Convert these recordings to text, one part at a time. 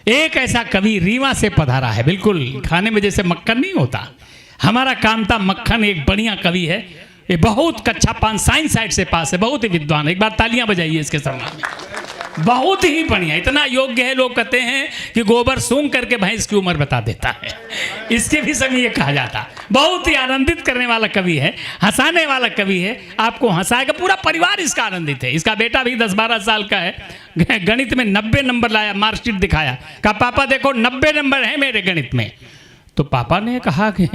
एक ऐसा कवि रीवा से पधारा है, बिल्कुल खाने में जैसे मक्खन नहीं होता, हमारा कामता मक्खन एक बढ़िया कवि है। ये बहुत कक्षा 5 साइंस साइड से पास है, बहुत ही विद्वान है। एक बार तालियां बजाइए इसके सम्मान में। बहुत ही बढ़िया, इतना योग्य है, लोग कहते हैं कि गोबर सूंघ करके भैंस की उम्र बता देता है, इसके भी समय ये कहा जाता। बहुत ही आनंदित करने वाला कवि है, हंसाने वाला कवि है, आपको हंसाएगा, पूरा परिवार इसका आनंदित है। इसका बेटा भी 10-12 साल का है, गणित में 90 नंबर लाया, मार्कशीट दिखाया, कहा पापा देखो 90 नंबर है मेरे गणित में। तो पापा ने कहा कि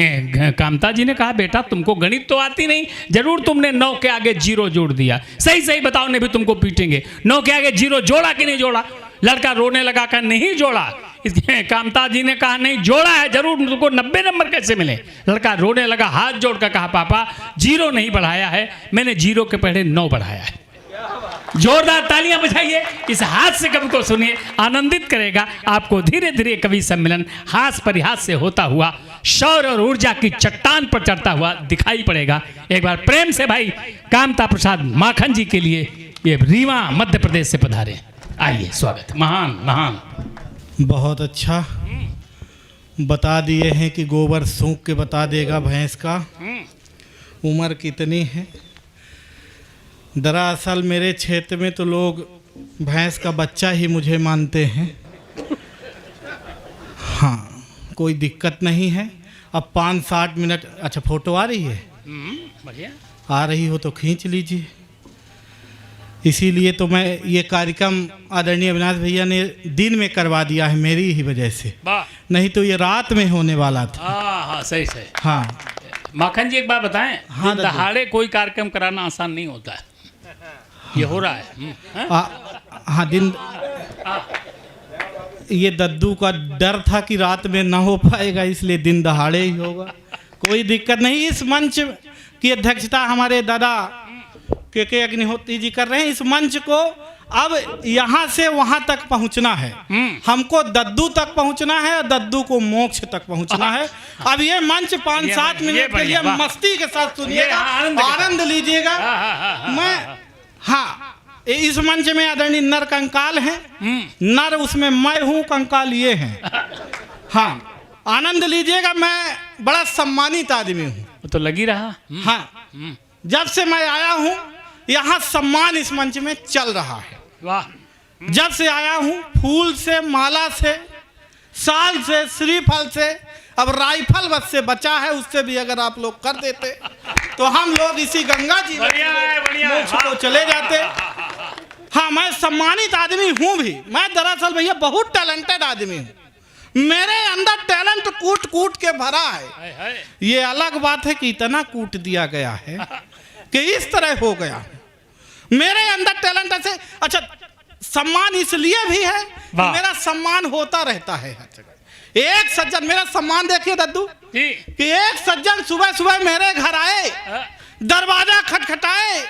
कामता जी ने कहा बेटा तुमको गणित तो आती नहीं, जरूर तुमने 9 के आगे 0 जोड़ दिया, सही सही बताओ नहीं भी तुमको पीटेंगे। 9 के आगे 0 जोड़ा कि नहीं जोड़ा? लड़का रोने लगा, कहा नहीं जोड़ा। कामता जी ने कहा नहीं जोड़ा है, जरूर तुमको 90 नंबर कैसे मिले? लड़का रोने लगा, हाथ जोड़कर कहा पापा 0 नहीं बढ़ाया है, मैंने 0 के पहले 9 बढ़ाया है। जोरदार तालियां बजाइए, इस हास्य कवि को सुनिए, आनंदित करेगा आपको। धीरे धीरे कवि सम्मेलन हास परिहास से होता हुआ शौर्य और ऊर्जा की चट्टान पर चढ़ता हुआ दिखाई पड़ेगा। एक बार प्रेम से भाई कामता प्रसाद माखन जी के लिए ये रीवा मध्य प्रदेश से पधारे, आइए स्वागत। महान महान, बहुत अच्छा बता दिए हैं कि गोबर सूंघ के बता देगा भैंस का उम्र कितनी है। दरअसल मेरे क्षेत्र में तो लोग भैंस का बच्चा ही मुझे मानते हैं। हाँ, कोई दिक्कत नहीं है। अब 5-7 मिनट, अच्छा फोटो आ रही है? बढ़िया आ रही हो तो खींच लीजिए। इसीलिए तो मैं ये कार्यक्रम आदरणीय अविनाश भैया ने दिन में करवा दिया है, मेरी ही वजह से, नहीं तो ये रात में होने वाला था। हाँ सही सही। हाँ माखन जी एक बात बताएं, हाँ, दहाड़े कोई कार्यक्रम कराना आसान नहीं होता है, ये हो रहा है। हाँ दिन, ये दद्दू का डर था कि रात में ना हो पाएगा, इसलिए दिन दहाड़े ही होगा। कोई दिक्कत नहीं। इस मंच की अध्यक्षता हमारे दादा के अग्निहोत्री जी कर रहे हैं। इस मंच को अब यहाँ से वहाँ तक पहुँचना है, हमको दद्दू तक पहुँचना है और दद्दू को मोक्ष तक पहुँचना है। अब ये मंच 5-7 मिनट के लिए मस्ती के साथ सुनिएगा, आनंद लीजिएगा। मैं हाँ, इस मंच में आदरणीय नर कंकाल हैं, नर उसमें मैं हूँ, कंकाल ये हैं। हाँ, आनंद लीजिएगा। मैं बड़ा सम्मानित आदमी हूँ, तो लगी रहा। हाँ, जब से मैं आया हूँ यहाँ सम्मान इस मंच में चल रहा है। वाह, जब से आया हूँ फूल से, माला से, साल से, श्रीफल से, अब राइफल बस से बचा है, उससे भी अगर आप लोग कर देते तो हम लोग इसी गंगा जी मोक्ष को चले जाते। हाँ, मैं सम्मानित आदमी हूँ भी। मैं दरअसल भैया बहुत टैलेंटेड आदमी हूँ, मेरे अंदर टैलेंट कूट कूट के भरा है। ये अलग बात है कि इतना कूट दिया गया है कि इस तरह हो गया। मेरे अंदर टैलेंट ऐसे, अच्छा सम्मान इसलिए भी है कि मेरा सम्मान होता रहता है। एक सज्जन, मेरा सम्मान देखिए दद्दू, कि एक सज्जन सुबह सुबह मेरे घर आए, दरवाजा खटखटाए,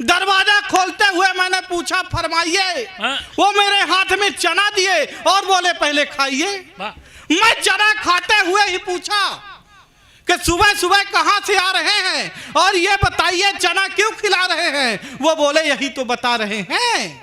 दरवाजा खोलते हुए मैंने पूछा फरमाइए, वो मेरे हाथ में चना दिए और बोले पहले खाइए। मैं चना खाते हुए ही पूछा कि सुबह सुबह कहाँ से आ रहे हैं और ये बताइए चना क्यों खिला रहे हैं? वो बोले यही तो बता रहे हैं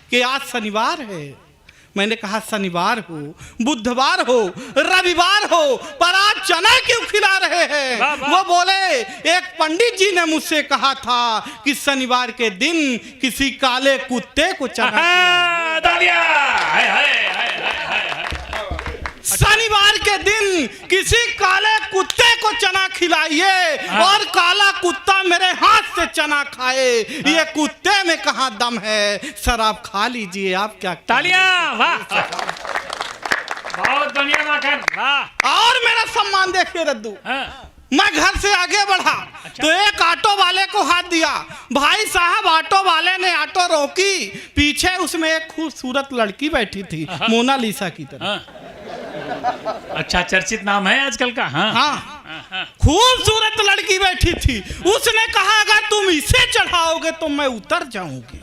कि आज शनिवार है। मैंने कहा शनिवार हो, बुधवार हो, रविवार हो, पर आज चना क्यों खिला रहे हैं? वो बोले एक पंडित जी ने मुझसे कहा था कि शनिवार के दिन किसी काले कुत्ते को चना, शनिवार के दिन किसी काले कुत्ते को चना खिलाइए और काला कुत्ता मेरे हाथ से चना खाए। ये कुत्ते में कहाँ दम है? सर आप खा लीजिए। आप क्या? तालियां, वाह, बहुत बढ़िया माखन, वाह। और मेरा सम्मान देखिए रद्दू, मैं घर से आगे बढ़ा तो एक ऑटो वाले को हाथ दिया। भाई साहब, ऑटो वाले ने ऑटो रोकी, पीछे उसमें एक खूबसूरत लड़की बैठी थी, मोनालिसा की तरह। अच्छा, चर्चित नाम है आजकल का। हाँ, खूबसूरत लड़की बैठी थी। उसने कहा अगर तुम इसे चढ़ाओगे तो मैं उतर जाऊंगी।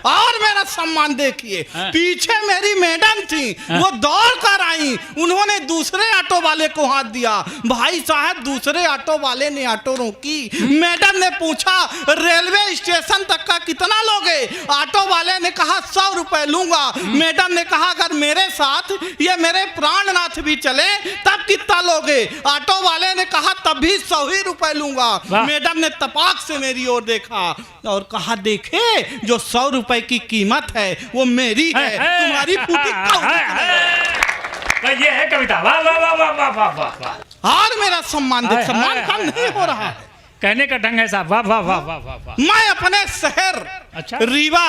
और मेरा सम्मान देखिए, हाँ। पीछे मेरी मैडम थी, वो दौड़ कर आई, उन्होंने दूसरे ऑटो वाले को हाथ दिया। भाई साहब दूसरे ऑटो वाले ने ऑटो रोकी, मैडम ने पूछा रेलवे स्टेशन तक का कितना लोगे? ऑटो वाले ने कहा 100 रुपए लूंगा। मैडम ने कहा अगर मेरे साथ ये मेरे प्राणनाथ भी चले तब कितना लोगे? ऑटो वाले ने कहा तब भी 100 ही रुपए लूंगा। मैडम ने तपाक से मेरी ओर देखा और कहा देखे जो 100 रुपए की कीमत है वो मेरी है, तुम्हारी फूटी ये है कविता। वाह वाह वाह वाह वाह वाह वाह वाह। और मेरा सम्मान देख, सम्मान कम नहीं हो रहा है। कहने का ढंग है साहब। वाह वाह वाह वाह वाह वाह। मैं अपने शहर अच्छा। रीवा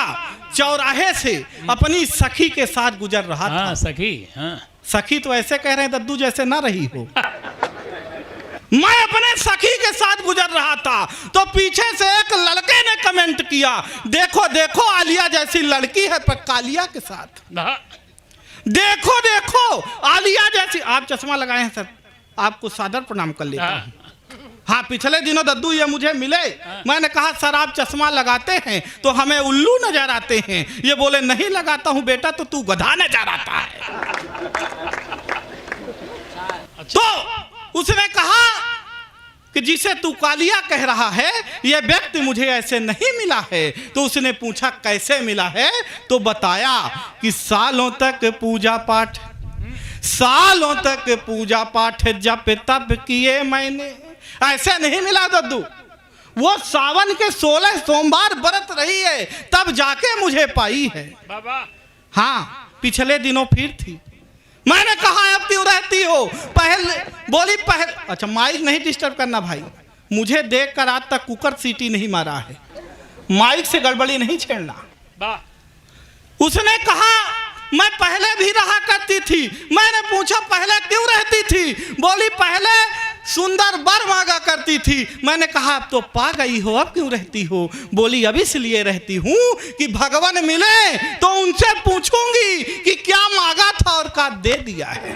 चौराहे से अपनी सखी के साथ गुजर रहा था। हाँ सखी। हाँ सखी तो ऐसे कह रहे हैं दद्दू जैसे ना रही हो। मैं अपने सखी के साथ गुजर रहा था तो पीछे से एक लड़के ने कमेंट किया, देखो देखो आलिया जैसी लड़की है पर कालिया के साथ। देखो देखो आलिया जैसी। आप चश्मा लगाए हैं सर, आपको सादर प्रणाम कर लेता हूं। हाँ पिछले दिनों दद्दू ये मुझे मिले, मैंने कहा सर आप चश्मा लगाते हैं तो हमें उल्लू नजर आते हैं। ये बोले नहीं लगाता हूं बेटा तो तू गधा नजर आता है। तो उसने कहा कि जिसे तू कालिया कह रहा है यह व्यक्ति मुझे ऐसे नहीं मिला है। तो उसने पूछा कैसे मिला है? तो बताया कि सालों तक पूजा पाठ, सालों तक पूजा पाठ जप तप किए मैंने। ऐसे नहीं मिला दद्दू, वो सावन के 16 सोमवार व्रत रही है तब जाके मुझे पाई है। बाबा हाँ पिछले दिनों फिर थी। मैंने कहा अब क्यों रहती हो? बोली अच्छा माइक नहीं डिस्टर्ब करना भाई, मुझे देखकर आज तक कुकर सीटी नहीं मारा है, माइक से गड़बड़ी नहीं छेड़ना। उसने कहा मैं पहले भी रहा करती थी। मैंने पूछा पहले क्यों रहती थी? बोली पहले सुंदर वर मांगा करती थी। मैंने कहा अब तो पा गई हो, अब क्यों रहती हो? बोली अब इसलिए रहती हूँ कि भगवान मिले तो उनसे पूछूंगी कि क्या मांगा था और क्या दे दिया है।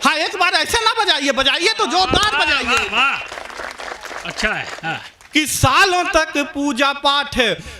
हाँ एक बार ऐसे ना बजाइए, बजाइए तो जोरदार बजाइए। अच्छा है। हाँ। कि सालों तक पूजा पाठ,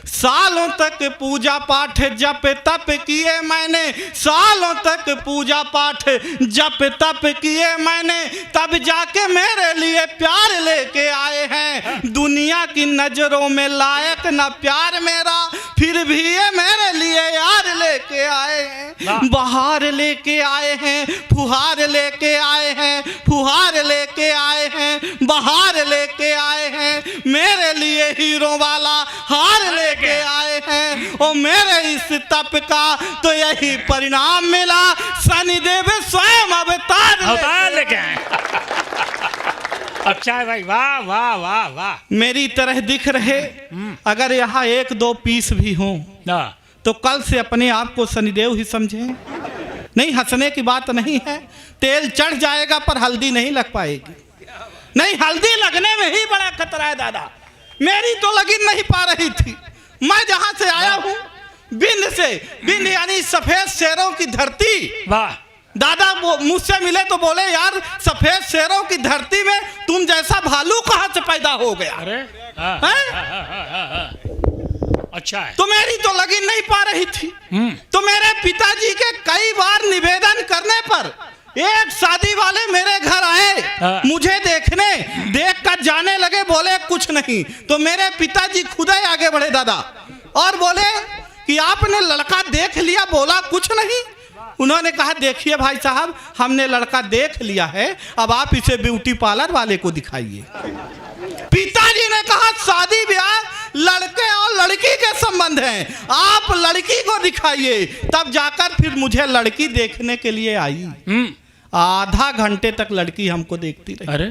सालों तक पूजा पाठ जप तप किए मैंने, सालों तक पूजा पाठ जप तप किए मैंने, तब जाके मेरे लिए प्यार लेके आए हैं। दुनिया की नजरों में लायक ना प्यार मेरा, फिर भी ये मेरे लिए यार लेके आए हैं। बहार लेके आए हैं, फुहार लेके आए हैं, फुहार लेके आए हैं, बहार लेके आए हैं। मेरे लिए हीरो वाला हार लेके आए हैं। और मेरे इस तप का तो यही परिणाम मिला, शनिदेव स्वयं अवतार लेके आए। अच्छा है भाई। वाह वाह वाह वाह। मेरी तरह दिख रहे अगर यहाँ 1-2 पीस भी हों तो कल से अपने आप को शनिदेव ही समझें। नहीं हंसने की बात नहीं है, तेल चढ़ जाएगा पर हल्दी नहीं लग पाएगी। नहीं हल्दी लगने में ही बड़ा खतरा है दादा। मेरी तो लगी नहीं पा रही थी। मैं जहां से आया हूं बिंद से, बिंद यानी सफेद शेरों की धरती। वाह। दादा मुझसे मिले तो बोले यार सफेद शेरों की धरती में तुम जैसा भालू कहां से पैदा हो गया? अरे अच्छा है। तो मेरी तो लगी नहीं पा रही थी। तो मेरे पिताजी के कई बार निवेदन करने पर एक शादी वाले मेरे घर आए मुझे देखने, देख कर जाने लगे, बोले कुछ नहीं। तो मेरे पिताजी खुद ही आगे बढ़े दादा और बोले कि आपने लड़का देख लिया? बोला कुछ नहीं। उन्होंने कहा देखिए भाई साहब हमने लड़का देख लिया है, अब आप इसे ब्यूटी पार्लर वाले को दिखाइए। पिताजी ने कहा शादी ब्याह लड़के और लड़की के संबंध हैं, आप लड़की को दिखाइए। तब जाकर फिर मुझे लड़की देखने के लिए आई। आधा घंटे तक लड़की हमको देखती रही। अरे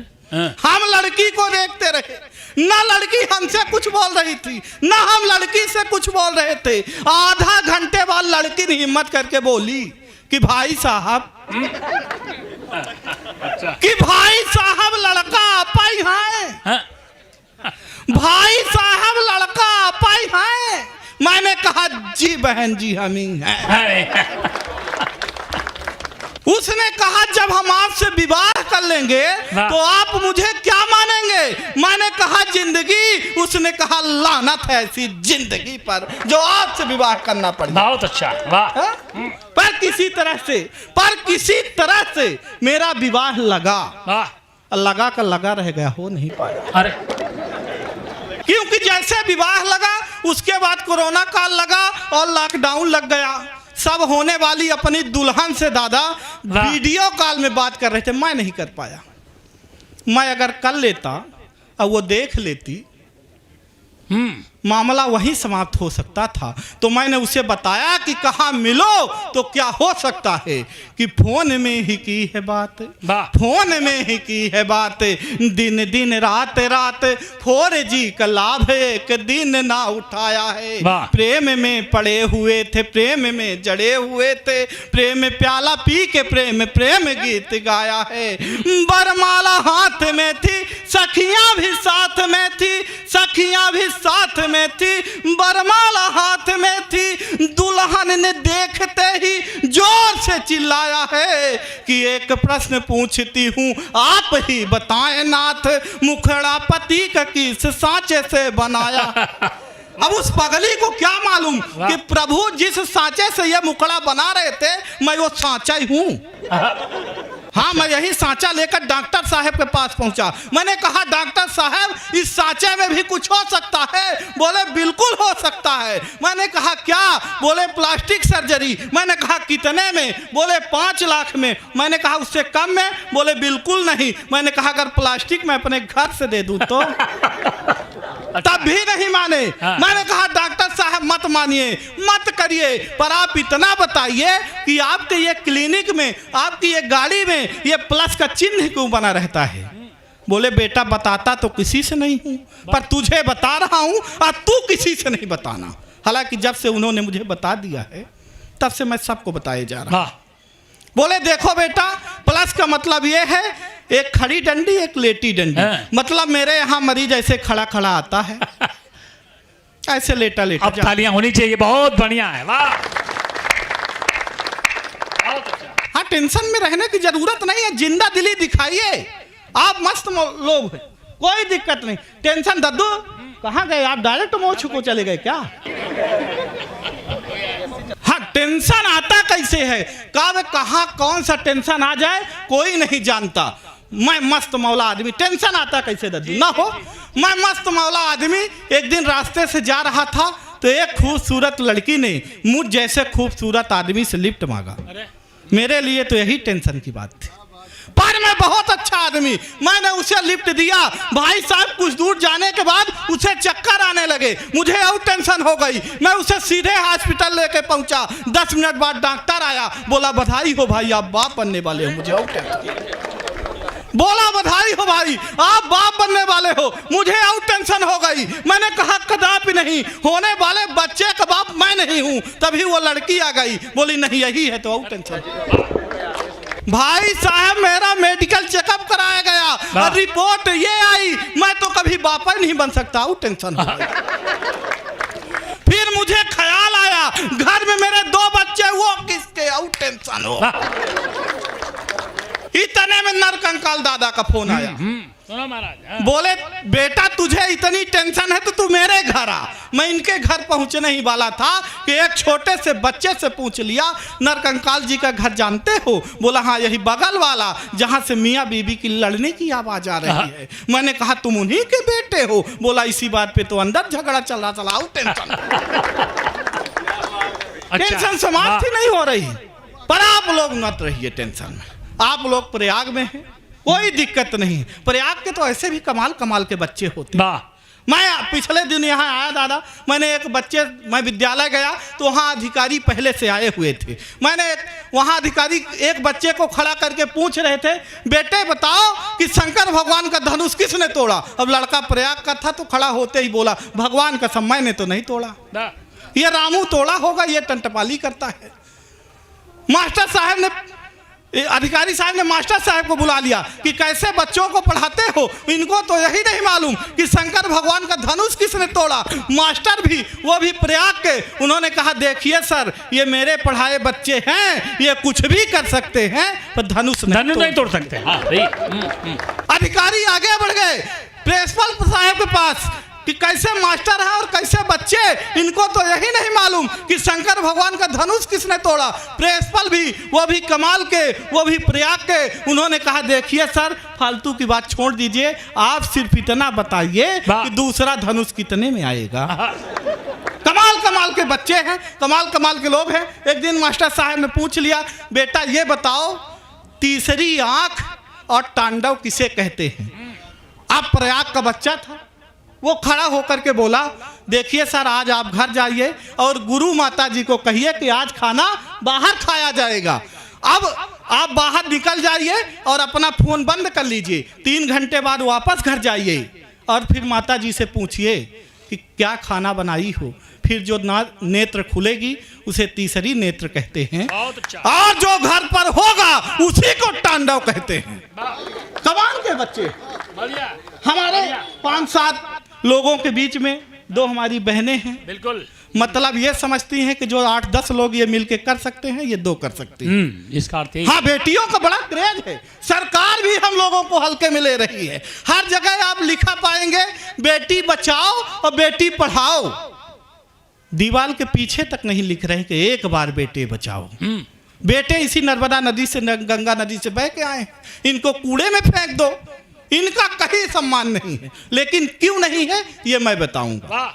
हम लड़की को देखते रहे, ना लड़की हमसे कुछ बोल रही थी ना हम लड़की से कुछ बोल रहे थे। आधा घंटे बाद लड़की ने हिम्मत करके बोली कि भाई साहब कि भाई साहब लड़का आपा ही है। भाई साहब लड़का आपा ही है। मैंने कहा जी बहन जी हम ही हैं। उसने कहा जब जब हम आपसे विवाह कर लेंगे हाँ। तो आप मुझे क्या मानेंगे? मैंने कहा जिंदगी। उसने कहा लानत है ऐसी जिंदगी पर जो आपसे विवाह करना पड़े। बहुत अच्छा, वाह। हाँ? पर किसी तरह से मेरा विवाह लगा, लगा का लगा रह गया, हो नहीं पाया। अरे क्योंकि जैसे विवाह लगा उसके बाद कोरोना काल लगा और लॉकडाउन लग गया। सब होने वाली अपनी दुल्हन से दादा वीडियो कॉल में बात कर रहे थे, मैं नहीं कर पाया। मैं अगर कर लेता और वो देख लेती, मामला वहीं समाप्त हो सकता था। तो मैंने उसे बताया कि कहाँ मिलो तो क्या हो सकता है कि फोन में ही की है बात, फोन में ही की है बात। दिन दिन रात रात 4G का लाभ एक दिन ना उठाया है। प्रेम में पड़े हुए थे, प्रेम में जड़े हुए थे, प्रेम में प्याला पी के प्रेम गीत गाया है। बरमाला हाथ में थी, सखियां भी साथ में थी, सखियां भी साथ में थी, बरमाला हाथ में थी। दुल्हन ने देखते ही जोर से चिल्लाया है कि एक प्रश्न पूछती हूँ, आप ही बताएं नाथ, मुखड़ा पति का किस सांचे से बनाया? अब उस पगली को क्या मालूम कि प्रभु जिस सांचे से ये मुखड़ा बना रहे थे मैं वो सांचा ही हूँ। हाँ, मैं यही सांचा लेकर डॉक्टर साहब के पास पहुंचा। मैंने कहा डॉक्टर साहब इस सांचे में भी कुछ हो सकता है? बोले बिल्कुल हो सकता है। मैंने कहा क्या? बोले प्लास्टिक सर्जरी। मैंने कहा कितने में? बोले 5 लाख में। मैंने कहा उससे कम में? बोले बिल्कुल नहीं। मैंने कहा अगर प्लास्टिक मैं अपने घर से दे दूं तो? तब भी नहीं माने। मैंने कहा डॉक्टर साहब मत मानिए, मत करिए, पर आप इतना बताइए कि आपके ये क्लिनिक में, आपकी ये गाड़ी में ये प्लस का चिन्ह क्यों बना रहता है? बोले बेटा बताता तो किसी से नहीं हूं, पर तुझे बता रहा हूं और तू किसी से नहीं बताना। हालांकि जब से उन्होंने मुझे बता दिया है तब से मैं सबको बताए जा रहा हूं। बोले देखो बेटा, प्लस का मतलब ये है एक खड़ी डंडी एक लेटी डंडी। मतलब मेरे यहाँ मरीज ऐसे खड़ा खड़ा आता है, ऐसे लेटा लेटा। अब तालियां होनी चाहिए, बहुत बढ़िया है, वाह। हाँ, टेंशन में रहने की जरूरत नहीं है, जिंदा दिली दिखाइए। आप मस्त लोग हैं, कोई दिक्कत नहीं। टेंशन दद्दू कहाँ गए आप? डायरेक्ट मोछ को चले गए क्या? हाँ, टेंशन आता कैसे है? कहाँ कौन सा टेंशन आ जाए कोई नहीं जानता। मैं मस्त मौला आदमी, टेंशन आता कैसे दद्दू? ना हो, मैं मस्त मौला आदमी। एक दिन रास्ते से जा रहा था तो एक खूबसूरत लड़की ने मुझ जैसे खूबसूरत आदमी से लिफ्ट मांगा। मेरे लिए तो यही टेंशन की बात थी, पर मैं बहुत अच्छा आदमी, मैंने उसे लिफ्ट दिया। भाई साहब कुछ दूर जाने के बाद उसे चक्कर आने लगे, मुझे और टेंशन हो गई। मैं उसे सीधे हॉस्पिटल लेके पहुंचा। 10 मिनट बाद डॉक्टर आया, बोला बधाई हो भाई आप बाप बनने वाले हो। मुझे और टेंशन, बोला बधाई हो भाई आप बाप बनने वाले हो। मुझे और टेंशन हो गई। मैंने कहा कदापि नहीं, होने वाले बच्चे का बाप मैं नहीं हूं। तभी वो लड़की आ गई, बोली नहीं यही है तो और टेंशन। भाई साहब मेरा मेडिकल चेकअप कराया गया और रिपोर्ट ये आई, मैं तो कभी बाप ही नहीं बन सकता। और टेंशन हो गई। फिर मुझे ख्याल आया घर में मेरे 2 बच्चे, वो किसके? और टेंशन हो। इतने में नरकंकाल दादा का फोन आया। बोले बेटा तुझे इतनी टेंशन है तो तू मेरे घर आ। मैं इनके घर पहुंचने ही वाला था कि एक छोटे से बच्चे से पूछ लिया नरकंकाल जी का घर जानते हो? बोला हाँ यही बगल वाला जहां से मियाँ बीबी की लड़ने की आवाज आ रही है। मैंने कहा तुम उन्हीं के बेटे हो? बोला इसी बात पे तो अंदर झगड़ा चला चला। टेंशन टेंशन समाप्त ही नहीं हो रही। पर आप लोग मत रहिए टेंशन में, आप लोग प्रयाग में हैं, कोई दिक्कत नहीं। प्रयाग के तो ऐसे भी कमाल कमाल के बच्चे होते हैं। मैं पिछले दिन यहाँ आया दादा, मैंने एक बच्चे, मैं विद्यालय गया तो वहाँ अधिकारी पहले से आए हुए थे। मैंने वहाँ अधिकारी एक बच्चे को खड़ा करके पूछ रहे थे बेटे बताओ कि शंकर भगवान का धनुष किसने तोड़ा? अब लड़का प्रयाग का था तो खड़ा होते ही बोला भगवान का समय ने तो नहीं तोड़ा, ये रामू तोड़ा होगा, ये टंटपाली करता है। मास्टर साहब ने अधिकारी साहब ने मास्टर साहब को बुला लिया कि कैसे बच्चों को पढ़ाते हो, इनको तो यही नहीं मालूम कि शंकर भगवान का धनुष किसने तोड़ा। मास्टर भी, वो भी प्रयाग के, उन्होंने कहा देखिए सर, ये मेरे पढ़ाए बच्चे हैं, ये कुछ भी कर सकते हैं पर धनुष नहीं तोड़ सकते। अधिकारी आगे बढ़ गए प्रिंसिपल साहब के पास कि कैसे मास्टर है और कैसे बच्चे, इनको तो यही नहीं मालूम कि शंकर भगवान का धनुष किसने तोड़ा। प्रिंसिपल भी, वो भी कमाल के, वो भी प्रयाग के, उन्होंने कहा देखिए सर, फालतू की बात छोड़ दीजिए, आप सिर्फ इतना बताइए कि दूसरा धनुष कितने में आएगा। कमाल कमाल के बच्चे हैं, कमाल कमाल के लोग हैं। एक दिन मास्टर साहब ने पूछ लिया, बेटा ये बताओ तीसरी आंख और तांडव किसे कहते हैं। अब प्रयाग का बच्चा था, वो खड़ा होकर के बोला देखिए सर, आज आप घर जाइए और गुरु माता जी को कहिए कि आज खाना बाहर खाया जाएगा। अब आप बाहर निकल जाइए और अपना फोन बंद कर लीजिए, 3 घंटे बाद वापस घर जाइए और फिर माता जी से पूछिए कि क्या खाना बनाई हो। फिर जो नेत्र खुलेगी उसे तीसरी नेत्र कहते हैं, और जो घर पर होगा उसी को तांडव कहते हैं। कमाल के बच्चे। हमारे 5-7 लोगों के बीच में 2 हमारी बहनें हैं, बिल्कुल मतलब ये समझती हैं कि जो 8-10 लोग ये मिलके कर सकते हैं, ये 2 कर सकते हैं। इसका अर्थ हाँ, बेटियों का बड़ा क्रेज है, सरकार भी हम लोगों को हल्के में ले रही है। हर जगह आप लिखा पाएंगे बेटी बचाओ और बेटी पढ़ाओ, दीवार के पीछे तक नहीं लिख रहे कि एक बार बेटे बचाओ। बेटे इसी नर्मदा नदी से, गंगा नदी से बह के आए, इनको कूड़े में फेंक दो, इनका कहीं सम्मान नहीं है। लेकिन क्यों नहीं है ये मैं बताऊंगा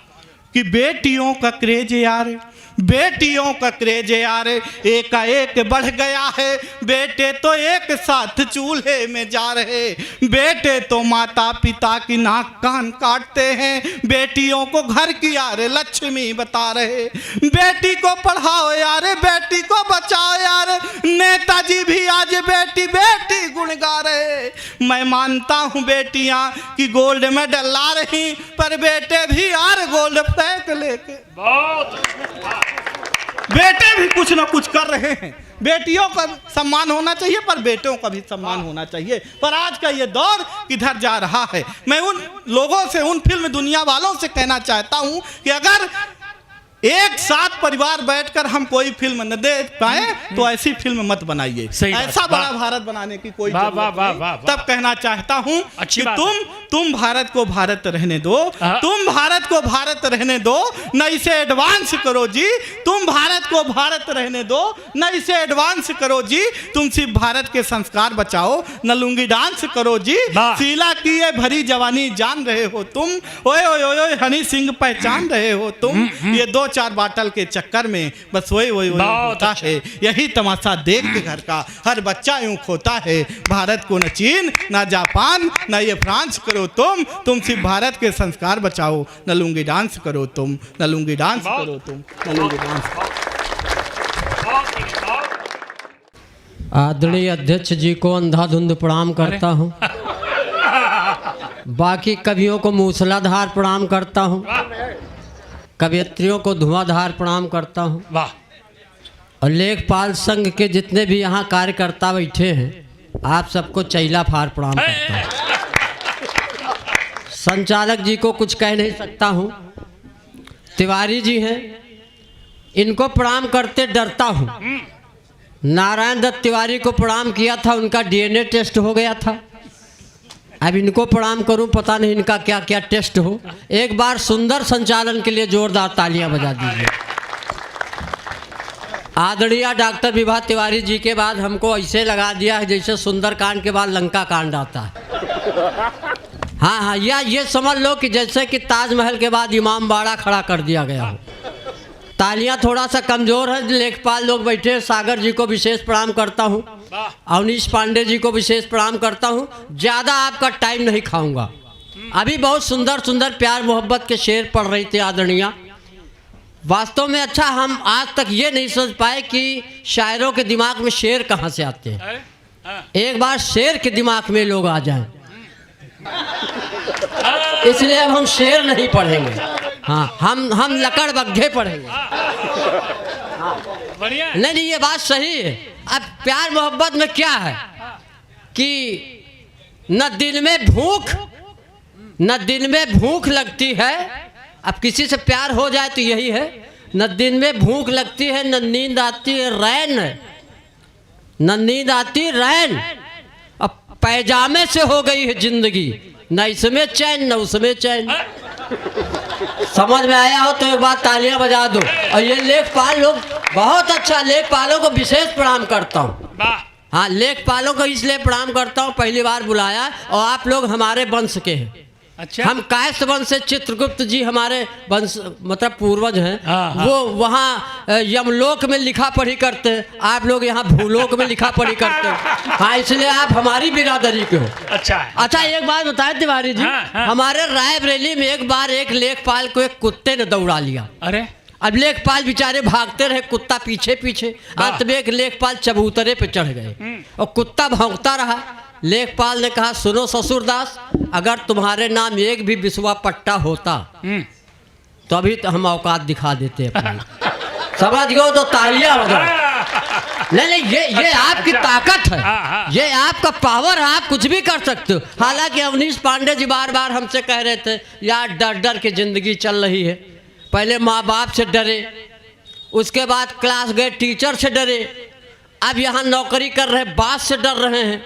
कि बेटियों का क्रेज यार, बेटियों का क्रेज यार एकाएक बढ़ गया है। बेटे तो एक साथ चूल्हे में जा रहे, बेटे तो माता पिता की नाक कान काटते हैं, बेटियों को घर की यार लक्ष्मी बता रहे। बेटी को पढ़ाओ यार, बेटी को बचाओ यार, नेताजी भी आज बेटी बेटी गुण गा रहे। मैं मानता हूँ बेटियाँ की गोल्ड मेडल ला रही, पर बेटे भी यार गोल्ड फ्लैग लेके, बेटे भी कुछ ना कुछ कर रहे हैं। बेटियों का सम्मान होना चाहिए पर बेटों का भी सम्मान होना चाहिए। पर आज का ये दौर किधर जा रहा है। मैं उन लोगों से, उन फिल्म दुनिया वालों से कहना चाहता हूं कि अगर एक साथ परिवार बैठकर हम कोई फिल्म न देख पाए तो ऐसी फिल्म मत बनाइए। ऐसा बड़ा भारत बनाने की कोई जरूरत नहीं। तब कहना चाहता हूं कि तुम भारत को भारत रहने दो, तुम भारत को भारत रहने दो, न इसे एडवांस करो जी। तुम भारत को भारत रहने दो, न इसे एडवांस करो जी। तुम सिर्फ भारत के संस्कार बचाओ, न लुंगी डांस करो जी। शीला की ये भरी जवानी जान रहे हो तुम, ओए ओए ओए हनी सिंह पहचान रहे हो तुम। ये 2-4 बाटल के चक्कर में बस वही होता है। यही तमाशा देख के घर का हर बच्चा यूं खोता है। भारत को न चीन, न जापान, न ये फ्रांस करो तुम सिर्फ भारत के संस्कार बचाओ। न लुंगी डांस करो तुम, न लुंगी डांस करो तुम, न लुंगी डांस। आदरणीय अध्यक्ष जी को अंधाधुंध प्रणाम करता हूँ। बाकी कवियों को मूसलाधार प्रणाम करता हूँ, कवियत्रियों को धुआंधार प्रणाम करता हूँ। वाह। और लेखपाल संघ के जितने भी यहाँ कार्यकर्ता बैठे हैं, आप सबको चैला फार प्रणाम करता हूँ। संचालक जी को कुछ कह नहीं सकता हूँ। तिवारी जी हैं, इनको प्रणाम करते डरता हूँ। नारायण दत्त तिवारी को प्रणाम किया था, उनका DNA टेस्ट हो गया था। अब इनको प्रणाम करूं, पता नहीं इनका क्या क्या टेस्ट हो। एक बार सुंदर संचालन के लिए जोरदार तालियां बजा दीजिए। आदरणीय डॉक्टर विभा तिवारी जी के बाद हमको ऐसे लगा दिया है जैसे सुंदर कांड के बाद लंका कांड आता है। हाँ, या ये समझ लो कि जैसे कि ताजमहल के बाद इमाम बाड़ा खड़ा कर दिया गया हो। तालियां थोड़ा सा कमज़ोर है। लेखपाल लोग बैठे, सागर जी को विशेष प्रणाम करता हूँ, अवनीश पांडे जी को विशेष प्रणाम करता हूँ। ज़्यादा आपका टाइम नहीं खाऊंगा। अभी बहुत सुंदर सुंदर प्यार मोहब्बत के शेर पढ़ रही थी आदरणीय। वास्तव में अच्छा, हम आज तक ये नहीं समझ पाए कि शायरों के दिमाग में शेर कहाँ से आते हैं। एक बार शेर के दिमाग में लोग आ जाएं, इसलिए अब हम शेर नहीं पढ़ेंगे। हाँ, हम लकड़ बग्घे पढ़ेंगे। बढ़िया। नहीं, ये बात सही है। अब प्यार मोहब्बत में क्या है कि न दिन में भूख लगती है। अब किसी से प्यार हो जाए तो यही है, न दिन में भूख लगती है, न नींद आती है रैन। अब पैजामे से हो गई है जिंदगी, न इसमें चैन न उसमें चैन। समझ में आया हो तो एक बार तालियां बजा दो। और ये लेखपाल लोग बहुत अच्छा, लेखपालों को विशेष प्रणाम करता हूँ। हाँ, लेखपालों को इसलिए प्रणाम करता हूँ, पहली बार बुलाया और आप लोग हमारे वंश के हैं। अच्छा, हम कायस्थ वंश से चित्रगुप्त जी हमारे वंश मतलब पूर्वज हैं। हाँ। वो वहाँ यमलोक में लिखा पढ़ी करते हैं, आप लोग यहाँ भूलोक में लिखा पढ़ी करते हैं। हाँ, इसलिए आप हमारी बिरादरी के हो। अच्छा, एक बात बताएं तिवारी जी, हाँ। हमारे रायबरेली में एक बार एक लेखपाल को एक कुत्ते ने दौड़ा लिया। अरे अब लेखपाल बेचारे भागते रहे, कुत्ता पीछे पीछे। अंत में एक लेखपाल चबूतरे पे चढ़ गए और कुत्ता भौंकता रहा। लेखपाल ने कहा, सुनो ससुरदास, अगर तुम्हारे नाम एक भी बिस्वा पट्टा होता तो अभी तो हम औकात दिखा देते अपनी। समझ गए तो तालियां हो गई। नहीं, ये आपकी ताकत है, ये आपका पावर है, आप कुछ भी कर सकते हो। हालांकि अवनीश पांडे जी बार बार हमसे कह रहे थे, यार डर डर के जिंदगी चल रही है। पहले माँ बाप से डरे, उसके बाद क्लास गए टीचर से डरे, अब यहाँ नौकरी कर रहे बास से डर रहे हैं,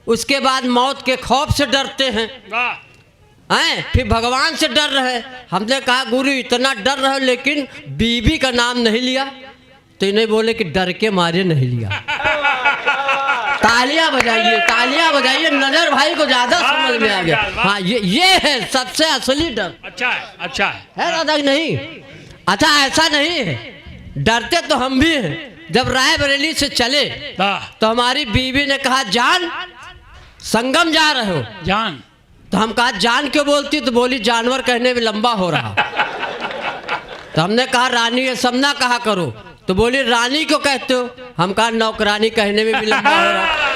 उसके बाद मौत के खौफ से डरते हैं, फिर भगवान से डर रहे। हमने कहा गुरु इतना डर रहे लेकिन बीबी का नाम नहीं लिया, तो इन्हें बोले कि डर के मारे नहीं लिया। तालियां बजाइए, नजर भाई को ज्यादा समझ में आ गया। हाँ, ये है सबसे असली डर। अच्छा है राधा नहीं? अच्छा, ऐसा नहीं है, डरते तो हम भी हैं। जब रायबरेली से चले तो हमारी बीवी ने कहा, जान संगम जा रहे हो? जान। तो हम कहा जान क्यों बोलती? तो बोली जानवर कहने में लंबा हो रहा। तो हमने कहा रानी ये सब ना कहा करो। तो बोली रानी क्यों कहते हो? हम कहा नौकरानी कहने में भी लंबा हो रहा।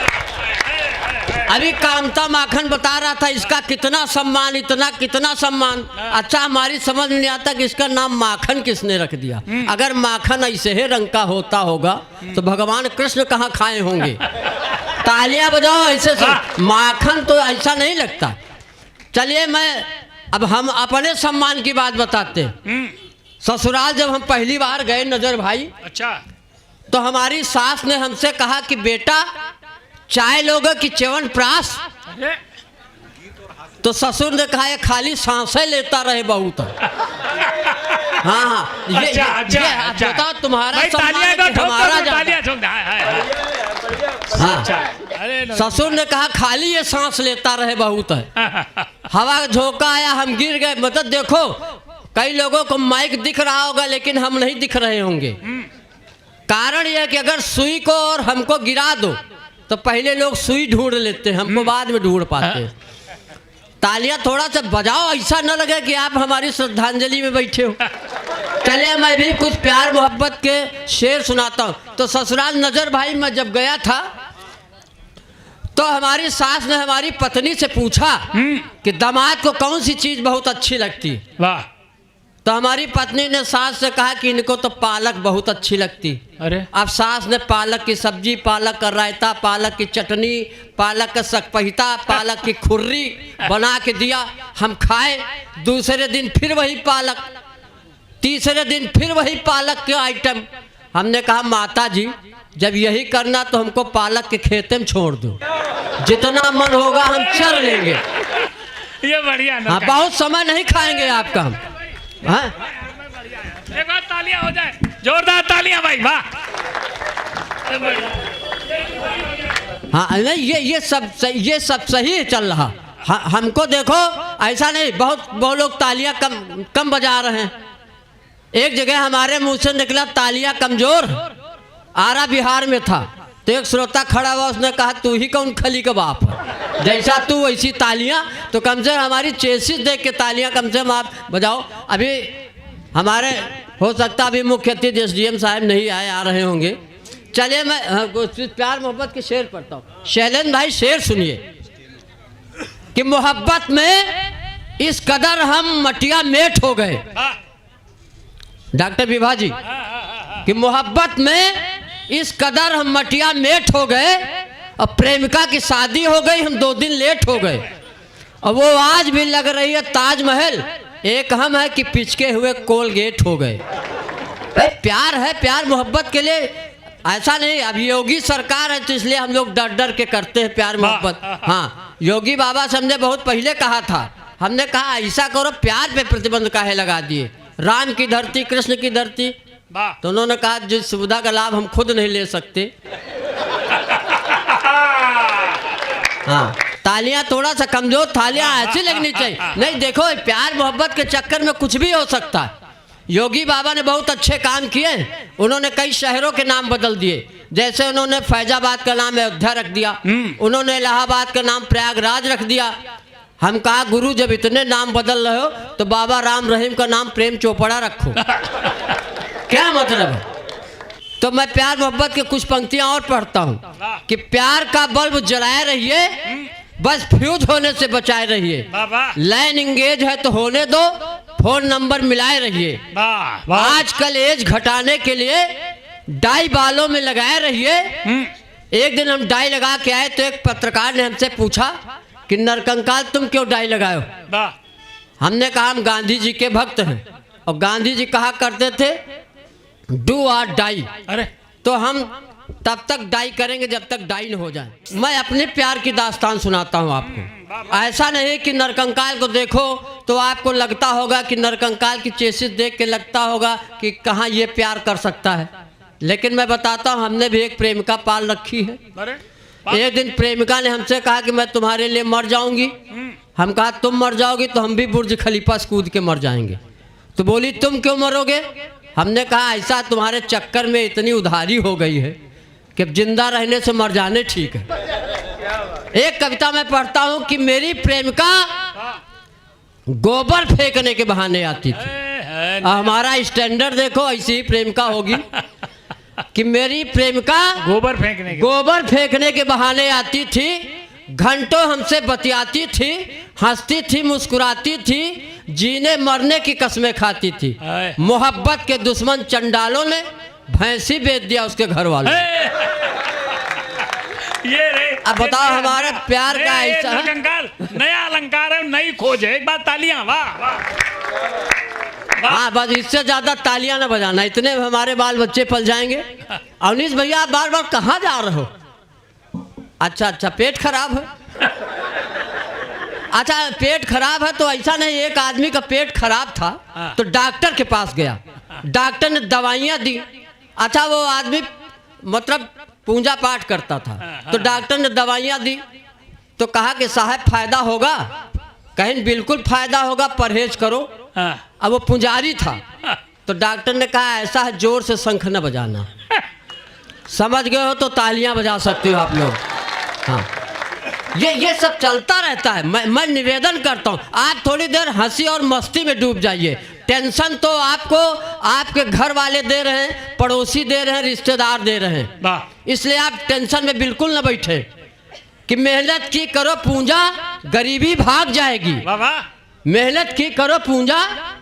अभी कामता माखन बता रहा था इसका कितना सम्मान, इतना कितना सम्मान। अच्छा, हमारी समझ में नहीं आता कि इसका नाम माखन किसने रख दिया। अगर माखन ऐसे ही रंग का होता होगा तो भगवान कृष्ण कहाँ खाए होंगे। तालियां बजाओ ऐसे सब। माखन तो ऐसा नहीं लगता। चलिए, अब हम अपने सम्मान की बात बताते हैं। ससुराल जब हम पहली बार गए नजर भाई, अच्छा, तो हमारी सास ने हमसे कहा कि बेटा चाय लोगे कि च्यवनप्राश? तो ससुर ने कहा ये खाली सांसें लेता रहे बहुत। हाँ, ये बताओ तुम्हारा सम्मान हमारा ज्यादा। हाँ, ससुर ने कहा खाली ये सांस लेता रहे बहुत है। हवा का झोंका आया, हम गिर गए। मतलब देखो, कई लोगों को माइक दिख रहा होगा लेकिन हम नहीं दिख रहे होंगे। कारण यह कि अगर सुई को और हमको गिरा दो तो पहले लोग सुई ढूंढ लेते हैं, हमको बाद में ढूंढ पाते हैं। तालियां थोड़ा सा बजाओ, ऐसा न लगे कि आप हमारी श्रद्धांजलि में बैठे हो। चलिए, मैं भी कुछ प्यार मोहब्बत के शेर सुनाता हूँ। तो ससुराल नजर भाई मैं जब गया था तो हमारी सास ने हमारी पत्नी से पूछा कि दामाद को कौन सी चीज बहुत अच्छी लगती। वाह। तो हमारी पत्नी ने सास से कहा कि इनको तो पालक बहुत अच्छी लगती। अरे, अब सास ने पालक की सब्जी, पालक का रायता, पालक की चटनी, पालक का सकपहिता, पालक की खुर्री बना के दिया। हम खाए। दूसरे दिन फिर वही पालक, तीसरे दिन फिर वही पालक के आइटम। हमने कहा माता जी जब यही करना तो हमको पालक के खेते में छोड़ दो, जितना मन होगा हम चल लेंगे। ये बढ़िया ना। हाँ, बहुत समय नहीं खाएंगे आपका हम। हाँ, एक बार तालियां हो जाए, जोरदार तालियां भाई, वाह। हाँ, नहीं, ये सब सही चल रहा। हमको देखो ऐसा नहीं, बहुत लोग तालियां कम बजा रहे हैं। एक जगह हमारे मुंह से निकला तालियां कमजोर, आरा बिहार में था। तो एक श्रोता खड़ा हुआ, उसने कहा तू ही कौन खली का बाप है, जैसा तू वैसी तालियां। तो कम से कम हमारी चेसिस देख के तालियां कम से कम आप बजाओ। अभी हमारे हो सकता अभी मुख्य अतिथि SDM साहब नहीं आए, आ रहे होंगे। चलिए, मैं प्यार मोहब्बत के शेर पढ़ता हूँ। शैलेंद्र भाई शेर सुनिए कि मोहब्बत में इस कदर हम मटिया मेट हो गए। डॉक्टर विभा जी कि मोहब्बत में इस कदर हम मटिया मेट हो गए, और प्रेमिका की शादी हो गई, हम 2 दिन लेट हो गए, और वो आज भी लग रही है ताजमहल, एक हम है कि पिचके हुए कोलगेट हो गए। प्यार है, प्यार मोहब्बत के लिए ऐसा नहीं। अब योगी सरकार है तो इसलिए हम लोग डर डर के करते हैं प्यार मोहब्बत। हाँ, योगी बाबा से हमने बहुत पहले कहा था, हमने कहा ऐसा करो, प्यार पे प्रतिबंध काहे लगा दिए, राम की धरती कृष्ण की धरती। तो उन्होंने कहा जिस सुविधा का लाभ हम खुद नहीं ले सकते। हाँ, तालियां थोड़ा सा कमजोर, तालियां ऐसी लगनी चाहिए। नहीं देखो, प्यार मोहब्बत के चक्कर में कुछ भी हो सकता है। योगी बाबा ने बहुत अच्छे काम किए, उन्होंने कई शहरों के नाम बदल दिए। जैसे उन्होंने फैजाबाद का नाम अयोध्या रख दिया, उन्होंने इलाहाबाद का नाम प्रयागराज रख दिया। हम कहा गुरु जब इतने नाम बदल रहे हो तो बाबा राम रहीम का नाम प्रेम चोपड़ा रखो। क्या मतलब है? तो मैं प्यार मोहब्बत के कुछ पंक्तियां और पढ़ता हूँ कि प्यार का बल्ब जलाए रहिए, बस फ्यूज होने से बचाए रहिए, लाइन इंगेज है तो होने दो, फोन नंबर मिलाए रहिए, आजकल एज घटाने के लिए डाई बालों में लगाए रहिए। एक दिन हम डाई लगा के आए तो एक पत्रकार ने हमसे पूछा कि नरकंकाल तुम क्यों डाई लगाए हो? हमने कहा हम गांधी जी के भक्त हैं, और गांधी जी कहा करते थे डू आर डाई। अरे तो हम तब तक डाई करेंगे जब तक डाई न हो जाए। मैं अपने प्यार की दास्तान सुनाता हूँ आपको। ऐसा नहीं कि नरकंकाल को देखो तो आपको लगता होगा कि नरकंकाल की चेसिस देख के लगता होगा कि कहाँ ये प्यार कर सकता है, लेकिन मैं बताता हूँ हमने भी एक प्रेमिका पाल रखी है। एक दिन प्रेमिका ने हमसे कहा कि मैं तुम्हारे लिए मर जाऊंगी। हम कहा तुम मर जाओगी तो हम भी बुर्ज खलीफा से कूद के मर जाएंगे। तो बोली तुम क्यों मरोगे? हमने कहा ऐसा तुम्हारे चक्कर में इतनी उधारी हो गई है कि जिंदा रहने से मर जाने ठीक है। एक कविता मैं पढ़ता हूं कि मेरी प्रेमिका गोबर फेंकने के बहाने आती थी। हमारा स्टैंडर्ड देखो, ऐसी ही प्रेमिका होगी कि मेरी प्रेमिका गोबर फेंकने के बहाने आती थी, घंटों हमसे बतियाती थी, हंसती थी, मुस्कुराती थी, जीने मरने की कस्में खाती थी। मोहब्बत के दुश्मन चंडालों ने भैंसी बेच दिया उसके घर वालों। ये रे, अब बताओ हमारे प्यार का ऐसा नया अलंकार है, नई खोज है। एक बार तालियां, वाह। हाँ, बस इससे ज्यादा तालियां ना बजाना, इतने हमारे बाल बच्चे पल जाएंगे। अवनीश भैया आप बार बार कहाँ जा रहे हो? अच्छा, पेट खराब है। अच्छा, पेट खराब है तो ऐसा नहीं, एक आदमी का पेट खराब था तो डॉक्टर के पास गया, डॉक्टर ने दवाइयाँ दी। अच्छा, वो आदमी मतलब पूजा पाठ करता था, तो डॉक्टर ने दवाइयाँ दी तो कहा कि साहब फायदा होगा? कहीं बिल्कुल फायदा होगा, परहेज करो। अब वो पुजारी था तो डॉक्टर ने कहा ऐसा है जोर से शंख न बजाना। समझ गए हो तो तालियां बजा सकते हो आप लोग। हाँ, ये सब चलता रहता है। मैं निवेदन करता हूँ आप थोड़ी देर हंसी और मस्ती में डूब जाइए। टेंशन तो आपको आपके घर वाले दे रहे हैं, पड़ोसी दे रहे हैं, रिश्तेदार दे रहे हैं, इसलिए आप टेंशन में बिल्कुल न बैठे कि मेहनत की करो पूंजा गरीबी भाग जाएगी। मेहनत की करो पूंजा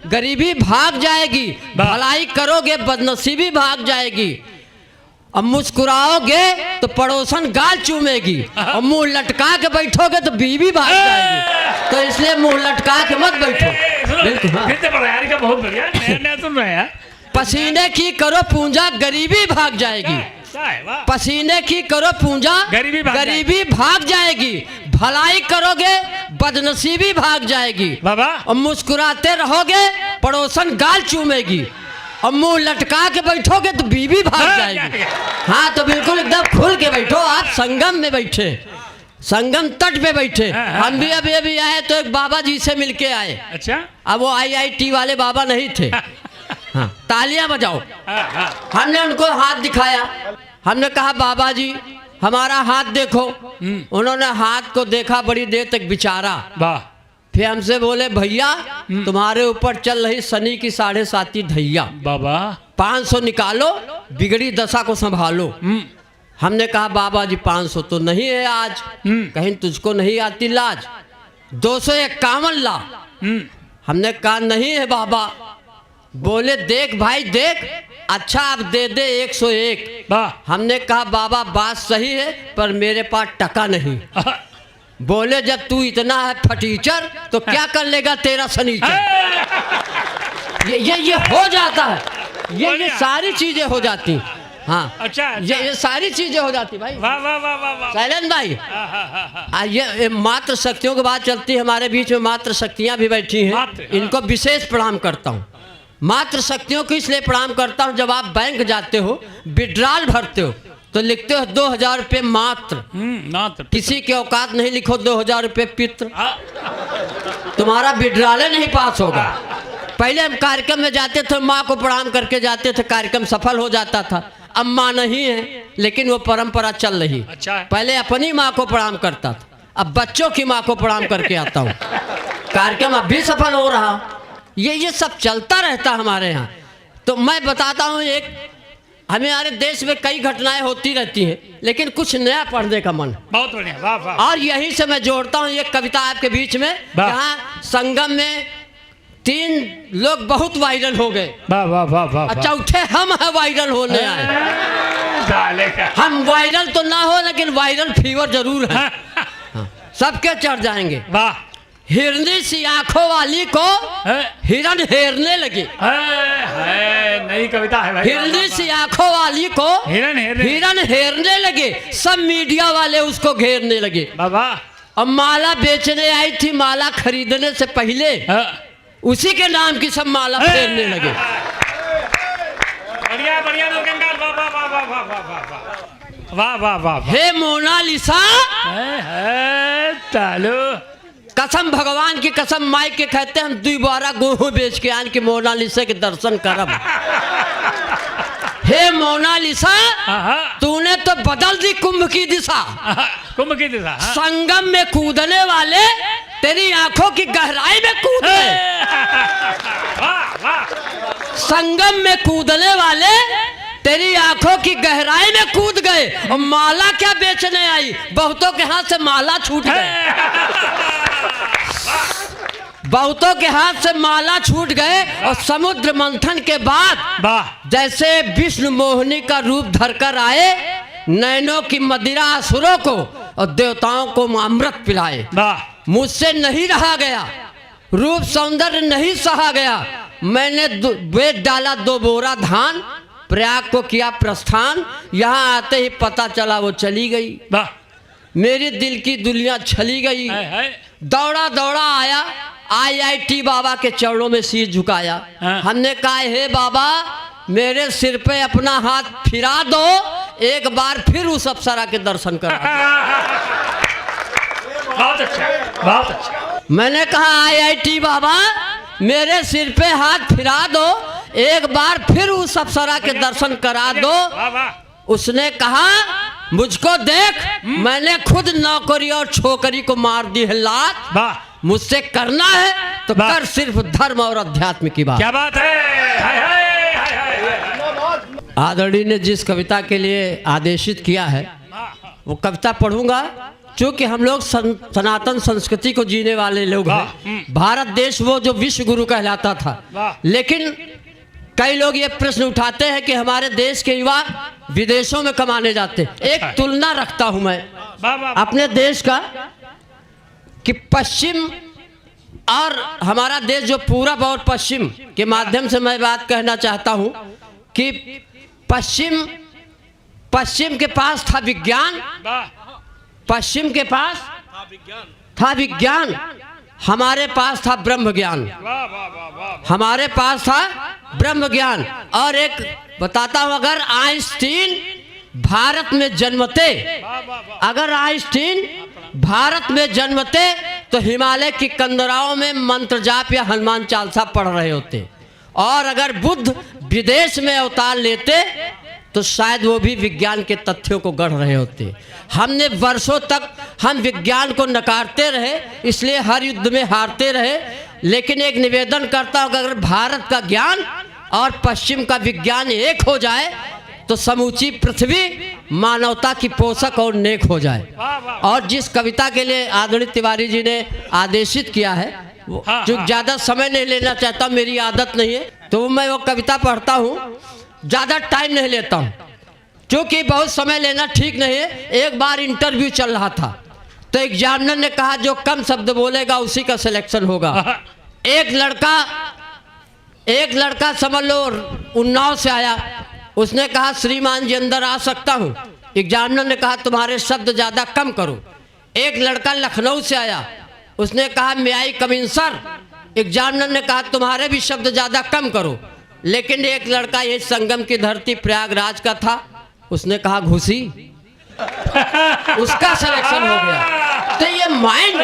गरीबी भाग जाएगी, भलाई करोगे बदनसीबी भाग जाएगी, अब मुस्कुराओगे तो पड़ोसन गाल चूमेगी, और मुंह लटका के बैठोगे तो बीवी भाग जाएगी। तो इसलिए मुंह लटका के मत बैठो। बिल्कुल, बहुत बढ़िया, नया सुन रहे हैं। पसीने की करो पूंजा गरीबी भाग जाएगी, पसीने की करो पूंजा गरीबी भाग जाएगी, भलाई करोगे बदनसीबी भाग जाएगी, और मुस्कुराते रहोगे पड़ोसन गाल चूमेगी, और मुंह लटका के बैठोगे तो बीवी भाग जाएगी। हाँ, तो बिल्कुल एकदम खुल के बैठो। आप संगम में बैठे, संगम तट पे बैठे। हम भी अभी आए तो एक बाबा जी से मिलके आए। अच्छा, अब वो IIT वाले बाबा नहीं थे। हाँ, तालियां बजाओ। हमने उनको हाथ दिखाया, हमने कहा बाबा जी हमारा हाथ देखो। उन्होंने हाथ को देखा, बड़ी देर तक विचारा, फिर हमसे बोले भैया तुम्हारे ऊपर चल रही शनि की 7.5 ढैया, बाबा 500 निकालो, बिगड़ी दशा को संभालो। हमने कहा बाबा जी 500 तो नहीं है आज, कहीं तुझको नहीं आती लाज, 251 ला। हमने कहा नहीं है बाबा, बोले देख भाई देख, अच्छा अब दे दे 101। वाह हमने कहा बाबा बात सही है पर मेरे पास टका नहीं। बोले जब तू इतना है फटीचर तो क्या कर लेगा तेरा सनीचर। ये हो जाता है, ये सारी चीजें हो जाती। हाँ अच्छा, ये सारी चीजें हो जाती भाई। वाह वाह वाह वाह वाह। शैलेंद्र भाई, ये मात्र शक्तियों की बात चलती है, हमारे बीच में मात्र शक्तियां भी बैठी हैं। मात्र, इनको विशेष प्रणाम करता हूँ। मात्र शक्तियों को इसलिए प्रणाम करता हूँ, जब आप बैंक जाते हो विड्रॉल भरते हो तो लिखते हो 2000 रुपये मात्र। मात्र किसी के औकात नहीं लिखो 2000 रुपये पित्र, तुम्हारा विड्रॉल नहीं पास होगा। पहले हम कार्यक्रम में जाते थे, माँ को प्रणाम करके जाते थे, कार्यक्रम सफल हो जाता था। अब माँ नहीं है लेकिन वो परंपरा चल रही। अच्छा है। पहले अपनी माँ को प्रणाम करता था, अब बच्चों की माँ को प्रणाम करके आता हूँ। कार्यक्रम अब भी सफल हो रहा। ये सब चलता रहता हमारे यहाँ। तो मैं बताता हूँ, एक हमारे देश में कई घटनाएं होती रहती हैं, लेकिन कुछ नया पढ़ने का मन। बहुत बढ़िया, वाह वाह। और यहीं से मैं जोड़ता हूँ एक कविता आपके बीच में, जहाँ संगम में 3 लोग बहुत वायरल हो गए। वाह वाह वाह वाह। चौथे हम है वायरल होने आए। हम वायरल तो ना हो लेकिन वायरल फीवर जरूर है। हाँ, सबके चढ़ जाएंगे। वाह। हिरनी सी आंखों वाली को हिरन हेरने लगे। नई कविता है भाई। हिरनी सी आंखों वाली को हिरन हेरने लगे, सब मीडिया वाले उसको घेरने लगे। बाबा अब माला बेचने आई थी, माला खरीदने से पहले उसी के नाम की सब माला फेरने लगे। बढ़िया बढ़िया लोकेंद्र, वाह वाह वाह वाह वाह वाह वाह वाह वाह। हे मोनालिसा, चालू कसम भगवान की कसम, माई के कहते हम 2 बारा गेहूं बेच के आन के मोनालिसा के दर्शन करब। हे मोनालिसा, तूने तो बदल दी कुंभ की दिशा। कुंभ की दिशा। संगम में कूदने वाले तेरी आंखों की गहराई में कूद गए। संगम में कूदने वाले तेरी आंखों की गहराई में कूद गए। और माला क्या बेचने आई, बहुतों के हाथ से माला छूट गए। बहुतों के हाथ से माला छूट गए। और समुद्र मंथन के बाद जैसे विष्णु मोहिनी का रूप धरकर आए, नैनों की मदिरा असुरों को और देवताओं को अमृत पिलाए। मुझसे नहीं रहा गया, रूप सौंदर्य नहीं सहा गया। मैंने बेच डाला 2 बोरा धान, प्रयाग को किया प्रस्थान। यहाँ आते ही पता चला वो चली गई। मेरी दिल की दुनिया छली गई। दौड़ा दौड़ा आया, IIT बाबा के चरणों में सिर झुकाया। हमने कहा हे बाबा, मेरे सिर पे अपना हाथ फिरा दो, एक बार फिर उस अप्सरा के दर्शन करा दो। बहुत अच्छा, बहुत अच्छा। मैंने कहा IIT बाबा, मेरे सिर पे हाथ फिरा दो, एक बार फिर उस अप्सरा के दर्शन करा दो। उसने कहा मुझको देख, मैंने खुद नौकरी और छोकरी को मार दी है लात। मुझसे करना है तो कर सिर्फ धर्म और अध्यात्म की बात। क्या बात है। आदरणीय ने जिस कविता के लिए आदेशित किया है वो कविता पढ़ूंगा। चूँकि हम लोग सनातन संस्कृति को जीने वाले लोग हैं। भारत देश वो जो विश्व गुरु कहलाता था, लेकिन कई लोग ये प्रश्न उठाते हैं कि हमारे देश के युवा विदेशों में कमाने जाते। एक तुलना रखता हूं मैं अपने देश का कि पश्चिम और हमारा देश जो पूरब और पश्चिम के माध्यम से मैं बात कहना चाहता हूं कि पश्चिम के पास था विज्ञान, पश्चिम के पास था विज्ञान, हमारे पास था ब्रह्म ज्ञान। हमारे पास था ब्रह्म ज्ञान। और एक बताता हूं, अगर आइंस्टीन भारत में जन्मते, अगर आइंस्टीन भारत में जन्मते तो हिमालय की कंदराओं में मंत्र जाप या हनुमान चालीसा पढ़ रहे होते। और अगर बुद्ध विदेश में अवतार लेते तो शायद वो भी विज्ञान के तथ्यों को गढ़ रहे होते। हमने वर्षों तक हम विज्ञान को नकारते रहे, इसलिए हर युद्ध में हारते रहे। लेकिन एक निवेदन करता हूं कि अगर भारत का ज्ञान और पश्चिम का विज्ञान एक हो जाए तो समूची पृथ्वी मानवता की पोषक और नेक हो जाए। और जिस कविता के लिए आदरणीय तिवारी जी ने आदेशित किया है, जो ज़्यादा समय नहीं लेना चाहता, मेरी आदत नहीं है, तो मैं वो कविता पढ़ता हूँ, ज़्यादा टाइम नहीं लेता हूँ क्योंकि बहुत समय लेना ठीक नहीं है। एक बार इंटरव्यू चल रहा था तो एग्जामिनर ने कहा जो कम शब्द बोलेगा उसी का सिलेक्शन होगा। एक लड़का समझ लो उन्नाव से आया, उसने कहा श्रीमान जी अंदर आ सकता हूँ। एग्जामिनर ने कहा तुम्हारे शब्द ज़्यादा कम करो। एक लड़का लखनऊ से आया, उसने कहा मे आई कम इन सर। एग्जामिनर ने कहा तुम्हारे भी शब्द ज़्यादा कम करो। लेकिन एक लड़का ये संगम की धरती प्रयागराज का था, उसने कहा घुसी, उसका सिलेक्शन हो गया। तो ये माइंड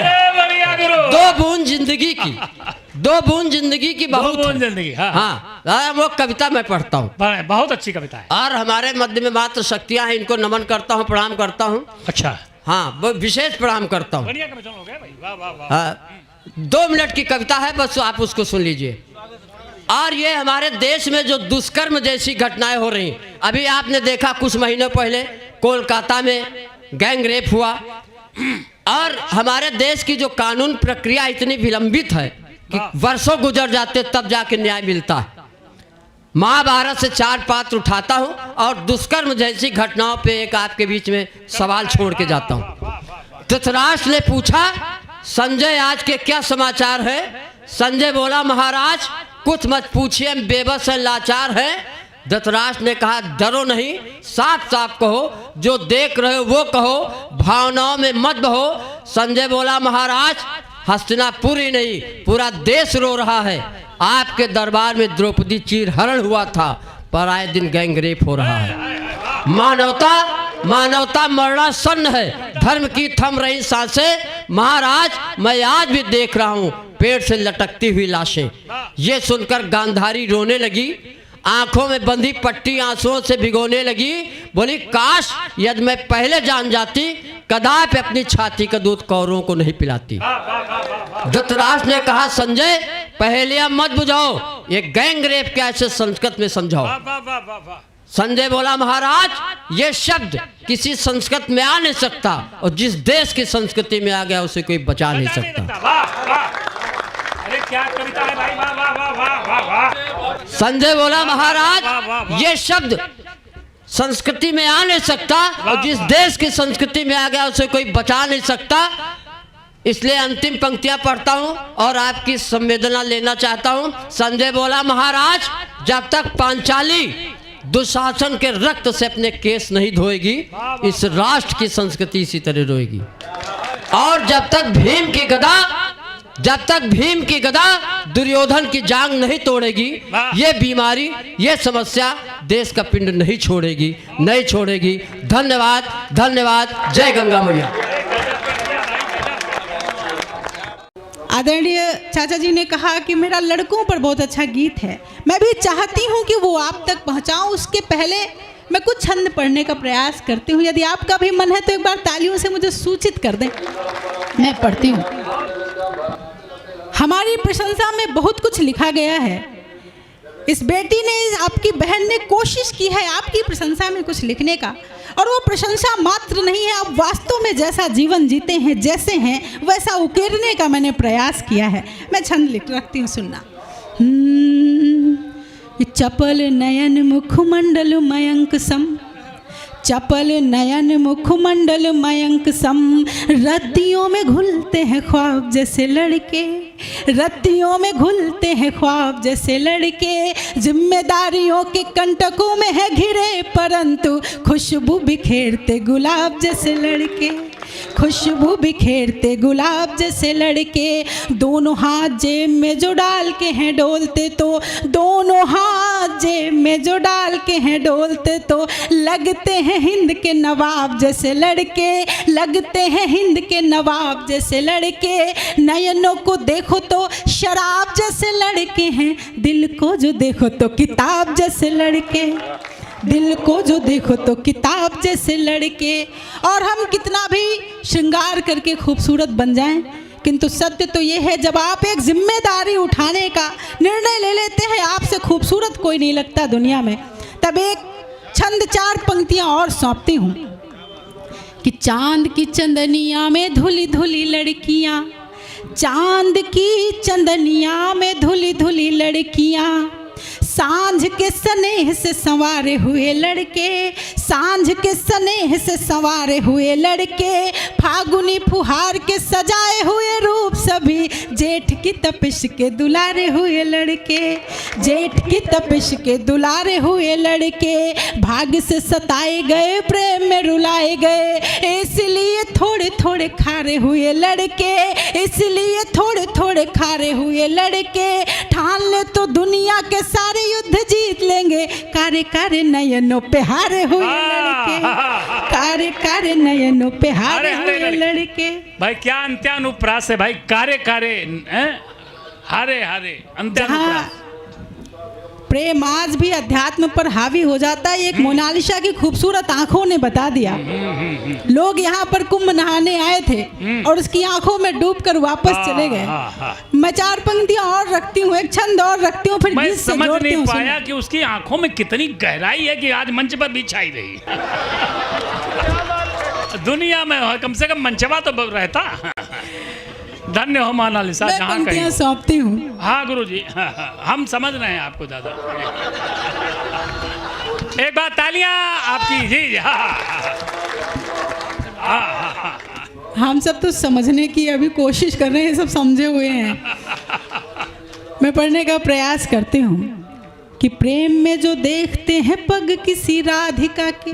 दो बूंद जिंदगी की बहुत जिंदगी। हाँ, वो कविता मैं पढ़ता हूँ, बहुत अच्छी कविता है। और हमारे मध्य में मात्र शक्तियाँ हैं, इनको नमन करता हूँ, प्रणाम करता हूँ। अच्छा, हाँ, वो विशेष प्रणाम करता हूँ। बढ़िया कविता हो गया भाई, वाह वाह वाह। हाँ, 2 मिनट की कविता है, बस आप उसको सुन लीजिए। और ये हमारे देश में जो दुष्कर्म जैसी घटनाएं हो रही, अभी आपने देखा कुछ महीनों पहले कोलकाता में गैंग रेप हुआ। और हमारे देश की जो कानून प्रक्रिया इतनी विलंबित है कि वर्षों गुजर जाते तब जाके न्याय मिलता है। महाभारत से 4 पात्र उठाता हूँ और दुष्कर्म जैसी घटनाओं पे एक आपके बीच में सवाल छोड़ के जाता हूँ। धृतराष्ट्र ने पूछा संजय आज के क्या समाचार है? संजय बोला महाराज कुछ मत पूछिए, हम बेबस हैं, लाचार हैं। धृतराष्ट्र ने कहा डरो नहीं, साफ साफ कहो, जो देख रहे हो वो कहो, भावनाओं में मत बहो। संजय बोला महाराज हस्तिनापुर ही नहीं पूरा देश रो रहा है, आपके दरबार में द्रौपदी चीरहरण हुआ था, पर आए दिन गैंग रेप हो रहा है। मानवता मरणासन्न है, धर्म की थम रही सांसें, महाराज मैं आज भी देख रहा हूँ पेड़ से लटकती हुई लाशें। ये सुनकर गांधारी रोने लगी, आंखों में बंधी पट्टी आंसुओं से भिगोने लगी। बोली काश यदि मैं पहले जान जाती, कदापि अपनी छाती का दूध कौरवों को नहीं पिलाती। धृतराष्ट्र ने कहा संजय पहेलियां मत बुझाओ, ये गैंग रेप कैसे संस्कृत में समझाओ। संजय बोला महाराज ये शब्द किसी संस्कृत में आ नहीं सकता, और जिस देश की संस्कृति में आ गया उसे कोई बचा नहीं सकता। अरे क्या कविता है भाई, वाह वाह वाह वाह वाह। संजय बोला महाराज ये शब्द संस्कृति में आ नहीं सकता, और जिस देश की संस्कृति में आ गया उसे कोई बचा नहीं सकता। इसलिए अंतिम पंक्तियां पढ़ता हूं और आपकी संवेदना लेना चाहता हूं। संजय बोला महाराज जब तक पांचाली दुशासन के रक्त से अपने केस नहीं धोएगी, इस राष्ट्र की संस्कृति इसी तरह रोएगी। और जब तक भीम की गदा दुर्योधन की जांग नहीं तोड़ेगी, ये बीमारी ये समस्या देश का पिंड नहीं छोड़ेगी। धन्यवाद धन्यवाद, जय गंगा मैया। आदरणीय चाचा जी ने कहा कि मेरा लड़कों पर बहुत अच्छा गीत है, मैं भी चाहती हूँ कि वो आप तक पहुँचाऊँ। उसके पहले मैं कुछ छंद पढ़ने का प्रयास करती हूँ, यदि आपका भी मन है तो एक बार तालियों से मुझे सूचित कर दें, मैं पढ़ती हूँ। हमारी प्रशंसा में बहुत कुछ लिखा गया है, इस बेटी ने आपकी बहन ने कोशिश की है आपकी प्रशंसा में कुछ लिखने का, और वो प्रशंसा मात्र नहीं है, आप वास्तव में जैसा जीवन जीते हैं जैसे हैं वैसा उकेरने का मैंने प्रयास किया है। मैं छंद लिख रखती हूँ, सुनना। चपल नयन मुखमंडल मयंक सम, चपल नयन मुखमंडल मयंक सम, रद्दियों में घुलते हैं ख्वाब जैसे लड़के, रद्दियों में घुलते हैं ख्वाब जैसे लड़के, जिम्मेदारियों के कंटकों में है घिरे, परंतु खुशबू बिखेरते गुलाब जैसे लड़के, खुशबू बिखेरते गुलाब जैसे लड़के। दोनों हाथ जेब में जो डाल के हैं डोलते तो, दोनों हाथ जेब में जो डाल के हैं डोलते तो, लगते हैं हिंद के नवाब जैसे लड़के, लगते हैं हिंद के नवाब जैसे लड़के। नयनों को देखो तो शराब जैसे लड़के हैं, दिल को जो देखो तो किताब जैसे लड़के, दिल को जो देखो तो किताब जैसे लड़के। और हम कितना भी श्रृंगार करके खूबसूरत बन जाएं, किंतु सत्य तो ये है जब आप एक जिम्मेदारी उठाने का निर्णय ले लेते हैं, आपसे खूबसूरत कोई नहीं लगता दुनिया में। तब एक छंद 4 पंक्तियां और सौंपती हूँ कि चांद की चंदनिया में धुली धुली लड़कियाँ, चांद की चंदनिया में धुली धुली लड़कियाँ, सांझ के स्नेह से संवारे हुए लड़के, सांझ के स्नेह से संवारे हुए लड़के, फागुनी फुहार के सजाए हुए रूप सभी, जेठ की तपिश के दुलारे हुए लड़के, जेठ की तपिश के दुलारे हुए लड़के, भाग्य से सताए गए प्रेम में रुलाए गए, इसलिए थोड़े थोड़े खारे हुए लड़के, इसलिए थोड़े थोड़े खारे हुए लड़के, ठान ले तो दुनिया के सारे युद्ध जीत लेंगे, कारे कारे नयनों पे हारे हुए लड़के, कारे कारे नयनों पे हारे हुए लड़के। भाई क्या अंत्यानुप्रास है भाई, कारे कारे हारे हारे अंत्यानुप्रास। प्रेम आज भी अध्यात्म पर हावी हो जाता है, एक मोनालिसा की खूबसूरत आंखों ने बता दिया। लोग यहाँ पर कुंभ नहाने आए थे और उसकी आंखों में डूबकर वापस चले गए। मैं 4 पंक्तियां और रखती हूँ, एक छंद और रखती हूँ, फिर मैं गीत से समझ जोड़ती नहीं हूँ। पाया कि उसकी आंखों में कितनी गहराई है कि आज मंच पर भी छाई रही। दुनिया में कम से कम मंचवा तो रहता। धन्य हो मोनालिसा, मैं जहाँ पंक्तियां कहीं। सौंपती हूँ। हाँ गुरु जी, हम समझ रहे हैं आपको दादा। एक बार तालियां आपकी जी। हम सब तो समझने की अभी कोशिश कर रहे हैं, सब समझे हुए हैं। मैं पढ़ने का प्रयास करती हूँ कि प्रेम में जो देखते हैं पग किसी राधिका के,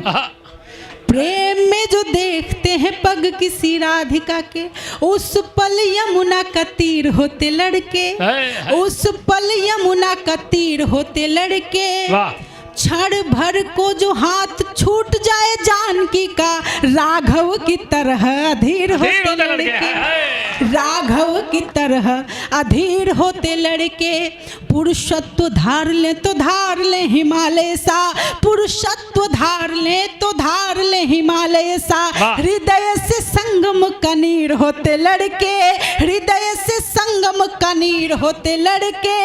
प्रेम में जो देखते हैं पग किसी राधिका के, उस पल यमुना का तीर होते लड़के, उस पल यमुना का तीर होते लड़के, क्षण भर को जो हाथ छूट जाए जानकी का, राघव की तरह अधीर होते लड़के, राघव की तरह अधीर होते लड़के, पुरुषत्व धार ले तो धार ले हिमालय सा, पुरुषत्व धार ले तो धार ले हिमालय सा, हृदय से संगम कनीर होते लड़के, हृदय से संगम कनीर होते लड़के,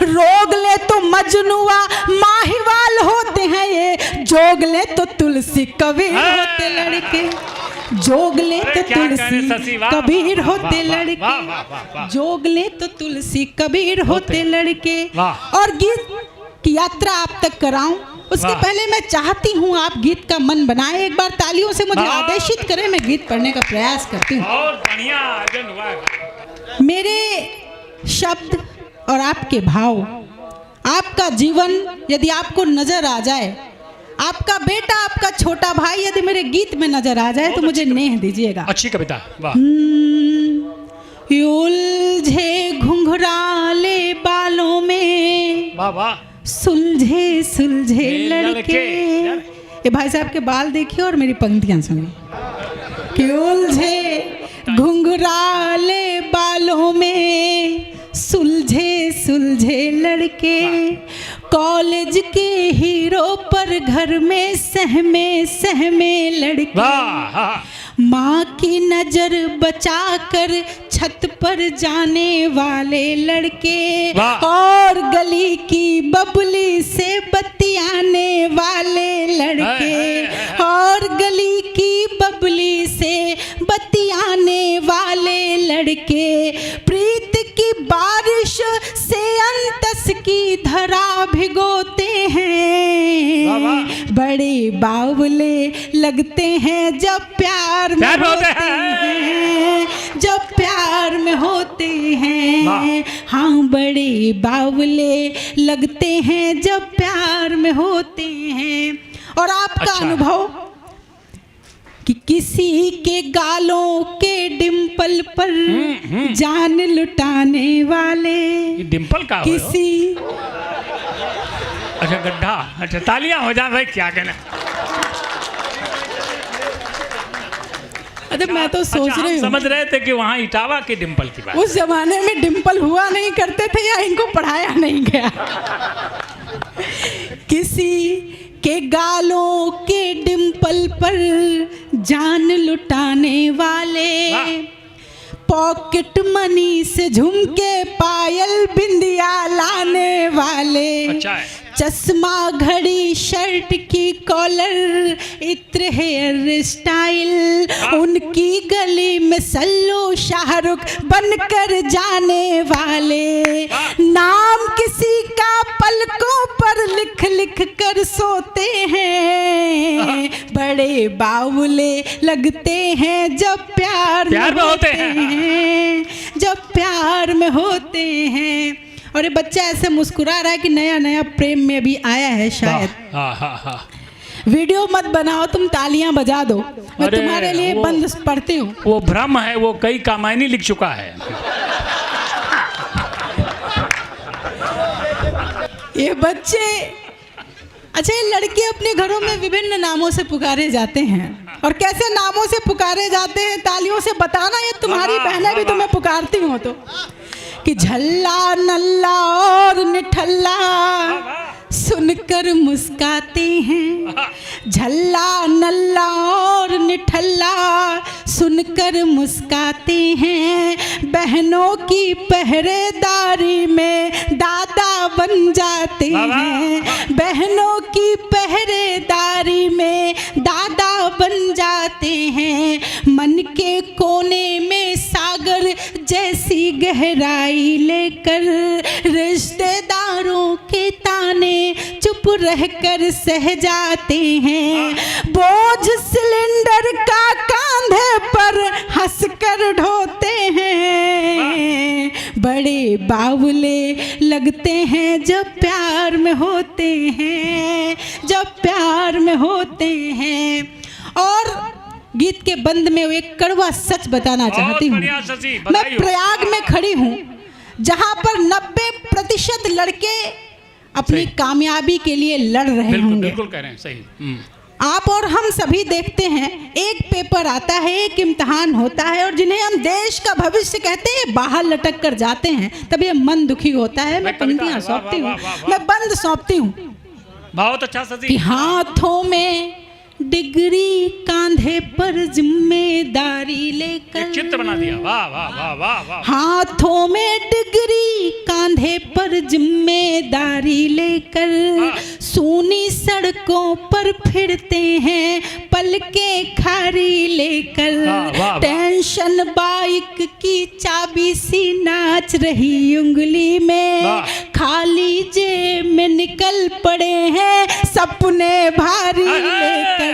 रोग ले तो मजनुआ माहिवाल होते हैं ये, जोग ले तो तुलसी कबीर होते लड़के, जोग ले तो तुलसी कबीर होते लड़के, जोग ले तो तुलसी कबीर होते लड़के। और गीत की यात्रा आप तक कराऊं उसके पहले मैं चाहती हूं आप गीत का मन बनाएं, एक बार तालियों से मुझे आदेशित करें, मैं गीत पढ़ने का प्रयास करती हूँ। और बढ़िया आयोजन हुआ। मेरे शब्द और आपके भाव, आपका जीवन यदि आपको नजर आ जाए, आपका बेटा, आपका छोटा भाई यदि मेरे गीत में नजर आ जाए तो मुझे नेह दीजिएगा। अच्छी कविता, वाह। उलझे घुंघराले बालों में, वाह वाह, सुलझे सुलझे लड़के। ये भाई साहब के बाल देखिए और मेरी पंक्तियां सुनिए कि उलझे घुंघराले बालों में, सुलझे सुलझे लड़के, कॉलेज के हीरो पर घर में सहमे सहमे लड़के, माँ की नजर बचाकर छत पर जाने वाले लड़के, और गली की बबली से बतियाने वाले लड़के, और गली की बबली से बतियाने वाले लड़के, प्रीत की बारिश से अंतस की धरा भिगोते हैं, बड़े बावले लगते हैं जब प्यार में होते हैं, जब प्यार में होते हैं, हाँ बड़े बावले लगते हैं जब प्यार में होते हैं। और आपका अनुभव कि किसी के गालों के डिंपल पर जान लुटाने वाले, डिंपल का किसी, अच्छा गड्ढा, अच्छा तालियां हो जाए भाई, क्या कहना। अरे मैं तो सोच रही हूँ, समझ रहे थे कि वहाँ इटावा के डिंपल की बात। उस जमाने में डिंपल हुआ नहीं करते थे या इनको पढ़ाया नहीं गया। किसी के गालों के डिंपल पर जान लुटाने वाले, पॉकेट मनी से झुमके पायल बिंदिया लाने वाले, चश्मा घड़ी शर्ट की कॉलर इत्र हेयर स्टाइल, उनकी गली में सल्लू शाहरुख बनकर जाने वाले, नाम किसी का पलकों पर लिख लिख कर सोते हैं, बड़े बावले लगते हैं जब प्यार में होते हैं, जब प्यार में होते हैं। और ये बच्चा ऐसे मुस्कुरा रहा है कि नया नया प्रेम में अभी आया है शायद। वीडियो मत बनाओ, तुम तालियां बजा दो, मैं तुम्हारे लिए बंद पढ़ती हूँ। वो भ्रम है, वो कई कामायनी लिख चुका है। ये बच्चे, अच्छा ये लड़के अपने घरों में विभिन्न नामों से पुकारे जाते हैं, और कैसे नामों से पुकारे जाते हैं तालियों से बताना, ये तुम्हारी बहनें भी तुम्हें पुकारती हो तो, कि झल्ला नल्ला और निठल्ला सुनकर मुस्काते हैं, झल्ला नल्ला और निठल्ला सुनकर मुस्काते हैं, बहनों की पहरेदारी में दादा बन जाते हैं, बहनों की पहरेदारी में दादा बन जाते हैं, मन के कोने में सागर जैसी गहराई लेकर रिश्तेदारों के ताने चुप रहकर सह जाते हैं, बोझ सिलेंडर का कांधे पर हंसकर ढोते हैं, बड़े बावले लगते हैं जब प्यार में होते हैं, जब प्यार में होते हैं। और गीत के बंद में एक कड़वा सच बताना चाहती हूँ। मैं प्रयाग में खड़ी हूँ जहाँ पर 90% लड़के अपनी कामयाबी के लिए लड़ रहे होंगे। बिल्कुल कह रहे हैं, सही। आप और हम सभी देखते हैं, एक पेपर आता है, एक इम्तिहान होता है, और जिन्हें हम देश का भविष्य कहते हैं बाहर लटक कर जाते हैं, तब ये मन दुखी होता है। मैं पंक्तियां सौंपती हूँ, मैं बंद सौंपती हूँ। बहुत अच्छा सजी। कि हाथों में डिग्री, कांधे पर जिम्मेदारी लेकर, चित्र बना दिया, वाह वाह वाह वाह वाह। हाथों में डिग्री, कांधे पर जिम्मेदारी लेकर, सूनी सड़कों पर फिरते हैं पलके खारी लेकर, टेंशन बाइक की चाबी सी नाच रही उंगली में, खाली जेब में निकल पड़े हैं सपने भारी लेकर,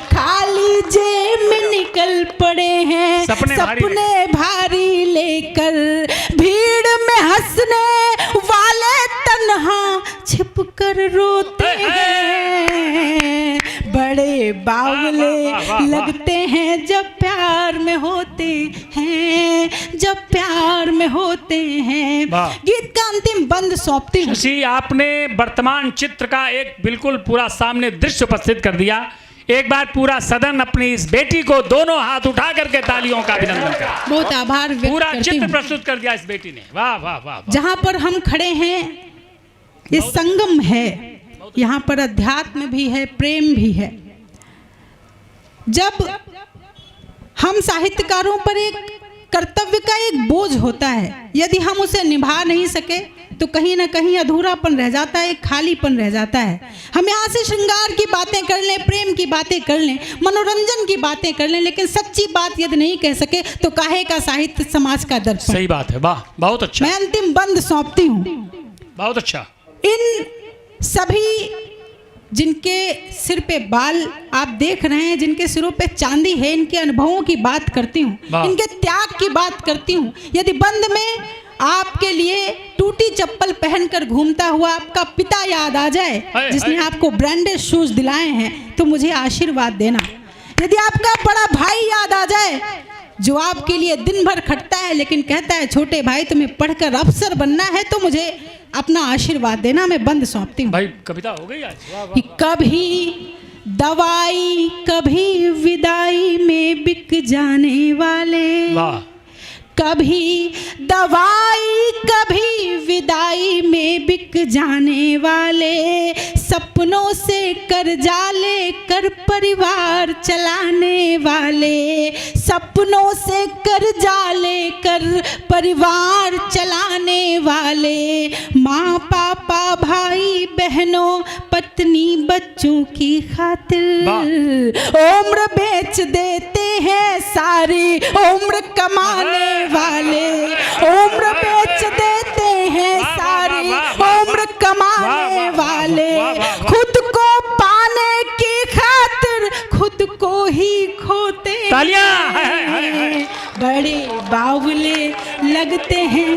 खाली जेब में निकल पड़े हैं सपने भारी लेकर, भीड़ में हंसने वाले तन्हा छिप कर रोते हैं, बड़े बावले लगते हैं जब प्यार में होते हैं, जब प्यार में होते हैं। गीत का अंतिम बंद सौंपती हूँ। शशि, आपने वर्तमान चित्र का एक बिल्कुल पूरा सामने दृश्य उपस्थित कर दिया। एक बार पूरा सदन अपनी इस बेटी को दोनों हाथ उठा करके तालियों का अभिनंदन करे। बहुत आभार व्यक्त पूरा करती चित्र हूँ। प्रस्तुत कर दिया इस बेटी ने, वाह वाह वाह। जहाँ पर हम खड़े हैं ये संगम है, यहाँ पर अध्यात्म भी है, प्रेम भी है। जब हम साहित्यकारों पर एक कर्तव्य का एक बोझ होता है, यदि हम उसे निभा नहीं सके तो कहीं ना कहीं अधूरापन रह जाता है, एक खालीपन रह जाता है। हम यहाँ से श्रृंगार की बातें कर लें, प्रेम की बातें कर लें, मनोरंजन की बातें कर लें, लेकिन सच्ची बात यदि नहीं कह सके तो काहे का साहित्य, समाज का दर्पण। सही बात है, वाह, बहुत अच्छा। मैं अंतिम बंद सौंपती हूँ। बहुत अच्छा। इन सभी जिनके सिर पे बाल आप देख रहे हैं, जिनके सिरों पे चांदी है, इनके अनुभवों की बात करती हूँ, इनके त्याग की बात करती हूँ। यदि बंद में आपके लिए टूटी चप्पल पहनकर घूमता हुआ आपका पिता याद आ जाए, जिसने आपको ब्रांडेड शूज दिलाए हैं, तो मुझे आशीर्वाद देना। यदि आपका बड़ा भाई याद आ जाए जो आपके लिए दिन भर खटता है लेकिन कहता है छोटे भाई तुम्हें पढ़कर अफसर बनना है, तो मुझे अपना आशीर्वाद देना। मैं बंद सौंपती हूँ। भाई कविता हो गई आज। कि कभी दवाई कभी विदाई में बिक जाने वाले, वाह, कभी दवाई कभी विदाई में बिक जाने वाले, सपनों से कर्जा लेकर परिवार चलाने वाले, सपनों से कर्जा लेकर परिवार चलाने वाले, माँ पापा भाई बहनों पत्नी बच्चों की खातिर उम्र बेच देते हैं सारी उम्र कमाने वाले, उम्र बेच देते हैं सारी उम्र कमाने वाले, खुद को पाने की खातिर खुद को ही खोते हैं, बड़े बावले लगते हैं।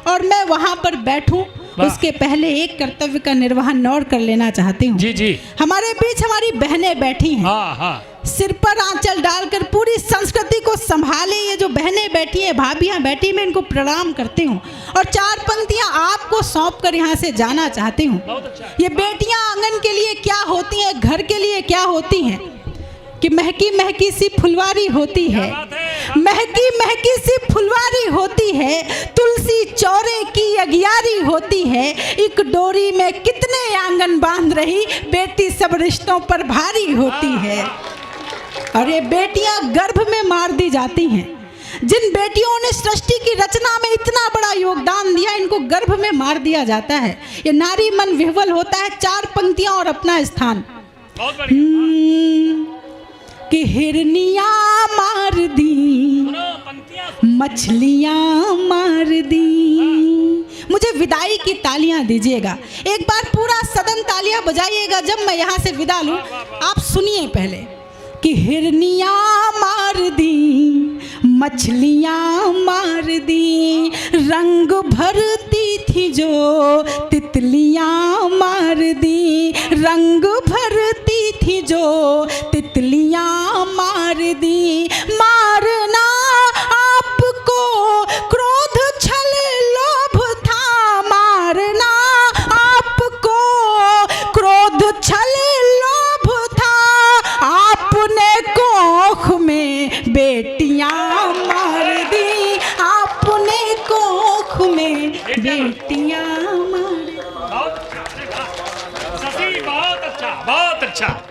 और मैं वहाँ पर बैठूं उसके पहले एक कर्तव्य का निर्वहन और कर लेना चाहती हूँ। जी जी। हमारे बीच हमारी बहनें बैठी हैं, हाँ हाँ, सिर पर आंचल डालकर पूरी संस्कृति को संभाले ये जो बहनें बैठी हैं, भाभियां बैठी, मैं इनको प्रणाम करती हूँ और चार पंक्तियां आपको सौंप कर यहाँ से जाना चाहती हूँ। ये बेटियां आंगन के लिए क्या होती हैं, घर के लिए क्या होती हैं कि महकी महकी सी फुलवारी होती है, महकी महकी सी फुलवारी होती है, तुलसी चौरे की अगियारी होती है, एक डोरी में कितने आंगन बांध रही बेटी सब रिश्तों पर भारी होती है। और ये बेटियां गर्भ में मार दी जाती हैं। जिन बेटियों ने सृष्टि की रचना में इतना बड़ा योगदान दिया, इनको गर्भ में मार दिया जाता है। ये नारी मन विह्वल होता है। चार पंक्तियां और अपना स्थान। कि हिरनियां मार दी, मछलियां मार दी। मुझे विदाई की तालियां दीजिएगा, एक बार पूरा सदन तालियां बजाइएगा जब मैं यहाँ से विदा लूँ। आप सुनिए पहले कि हिरनियां मार दी, मछलियां मार दी, रंग भरती थी जो तितलियां मार दी, रंग भरती थी जो तितलियां मार दी। मारना आपको क्रोध छल लोभ था, मारना आपको क्रोध छल लोभ था, आपने कोख में बेटियां मार दी, आपने कोख में बेटियां मार दी। बहुत अच्छा, बहुत अच्छा।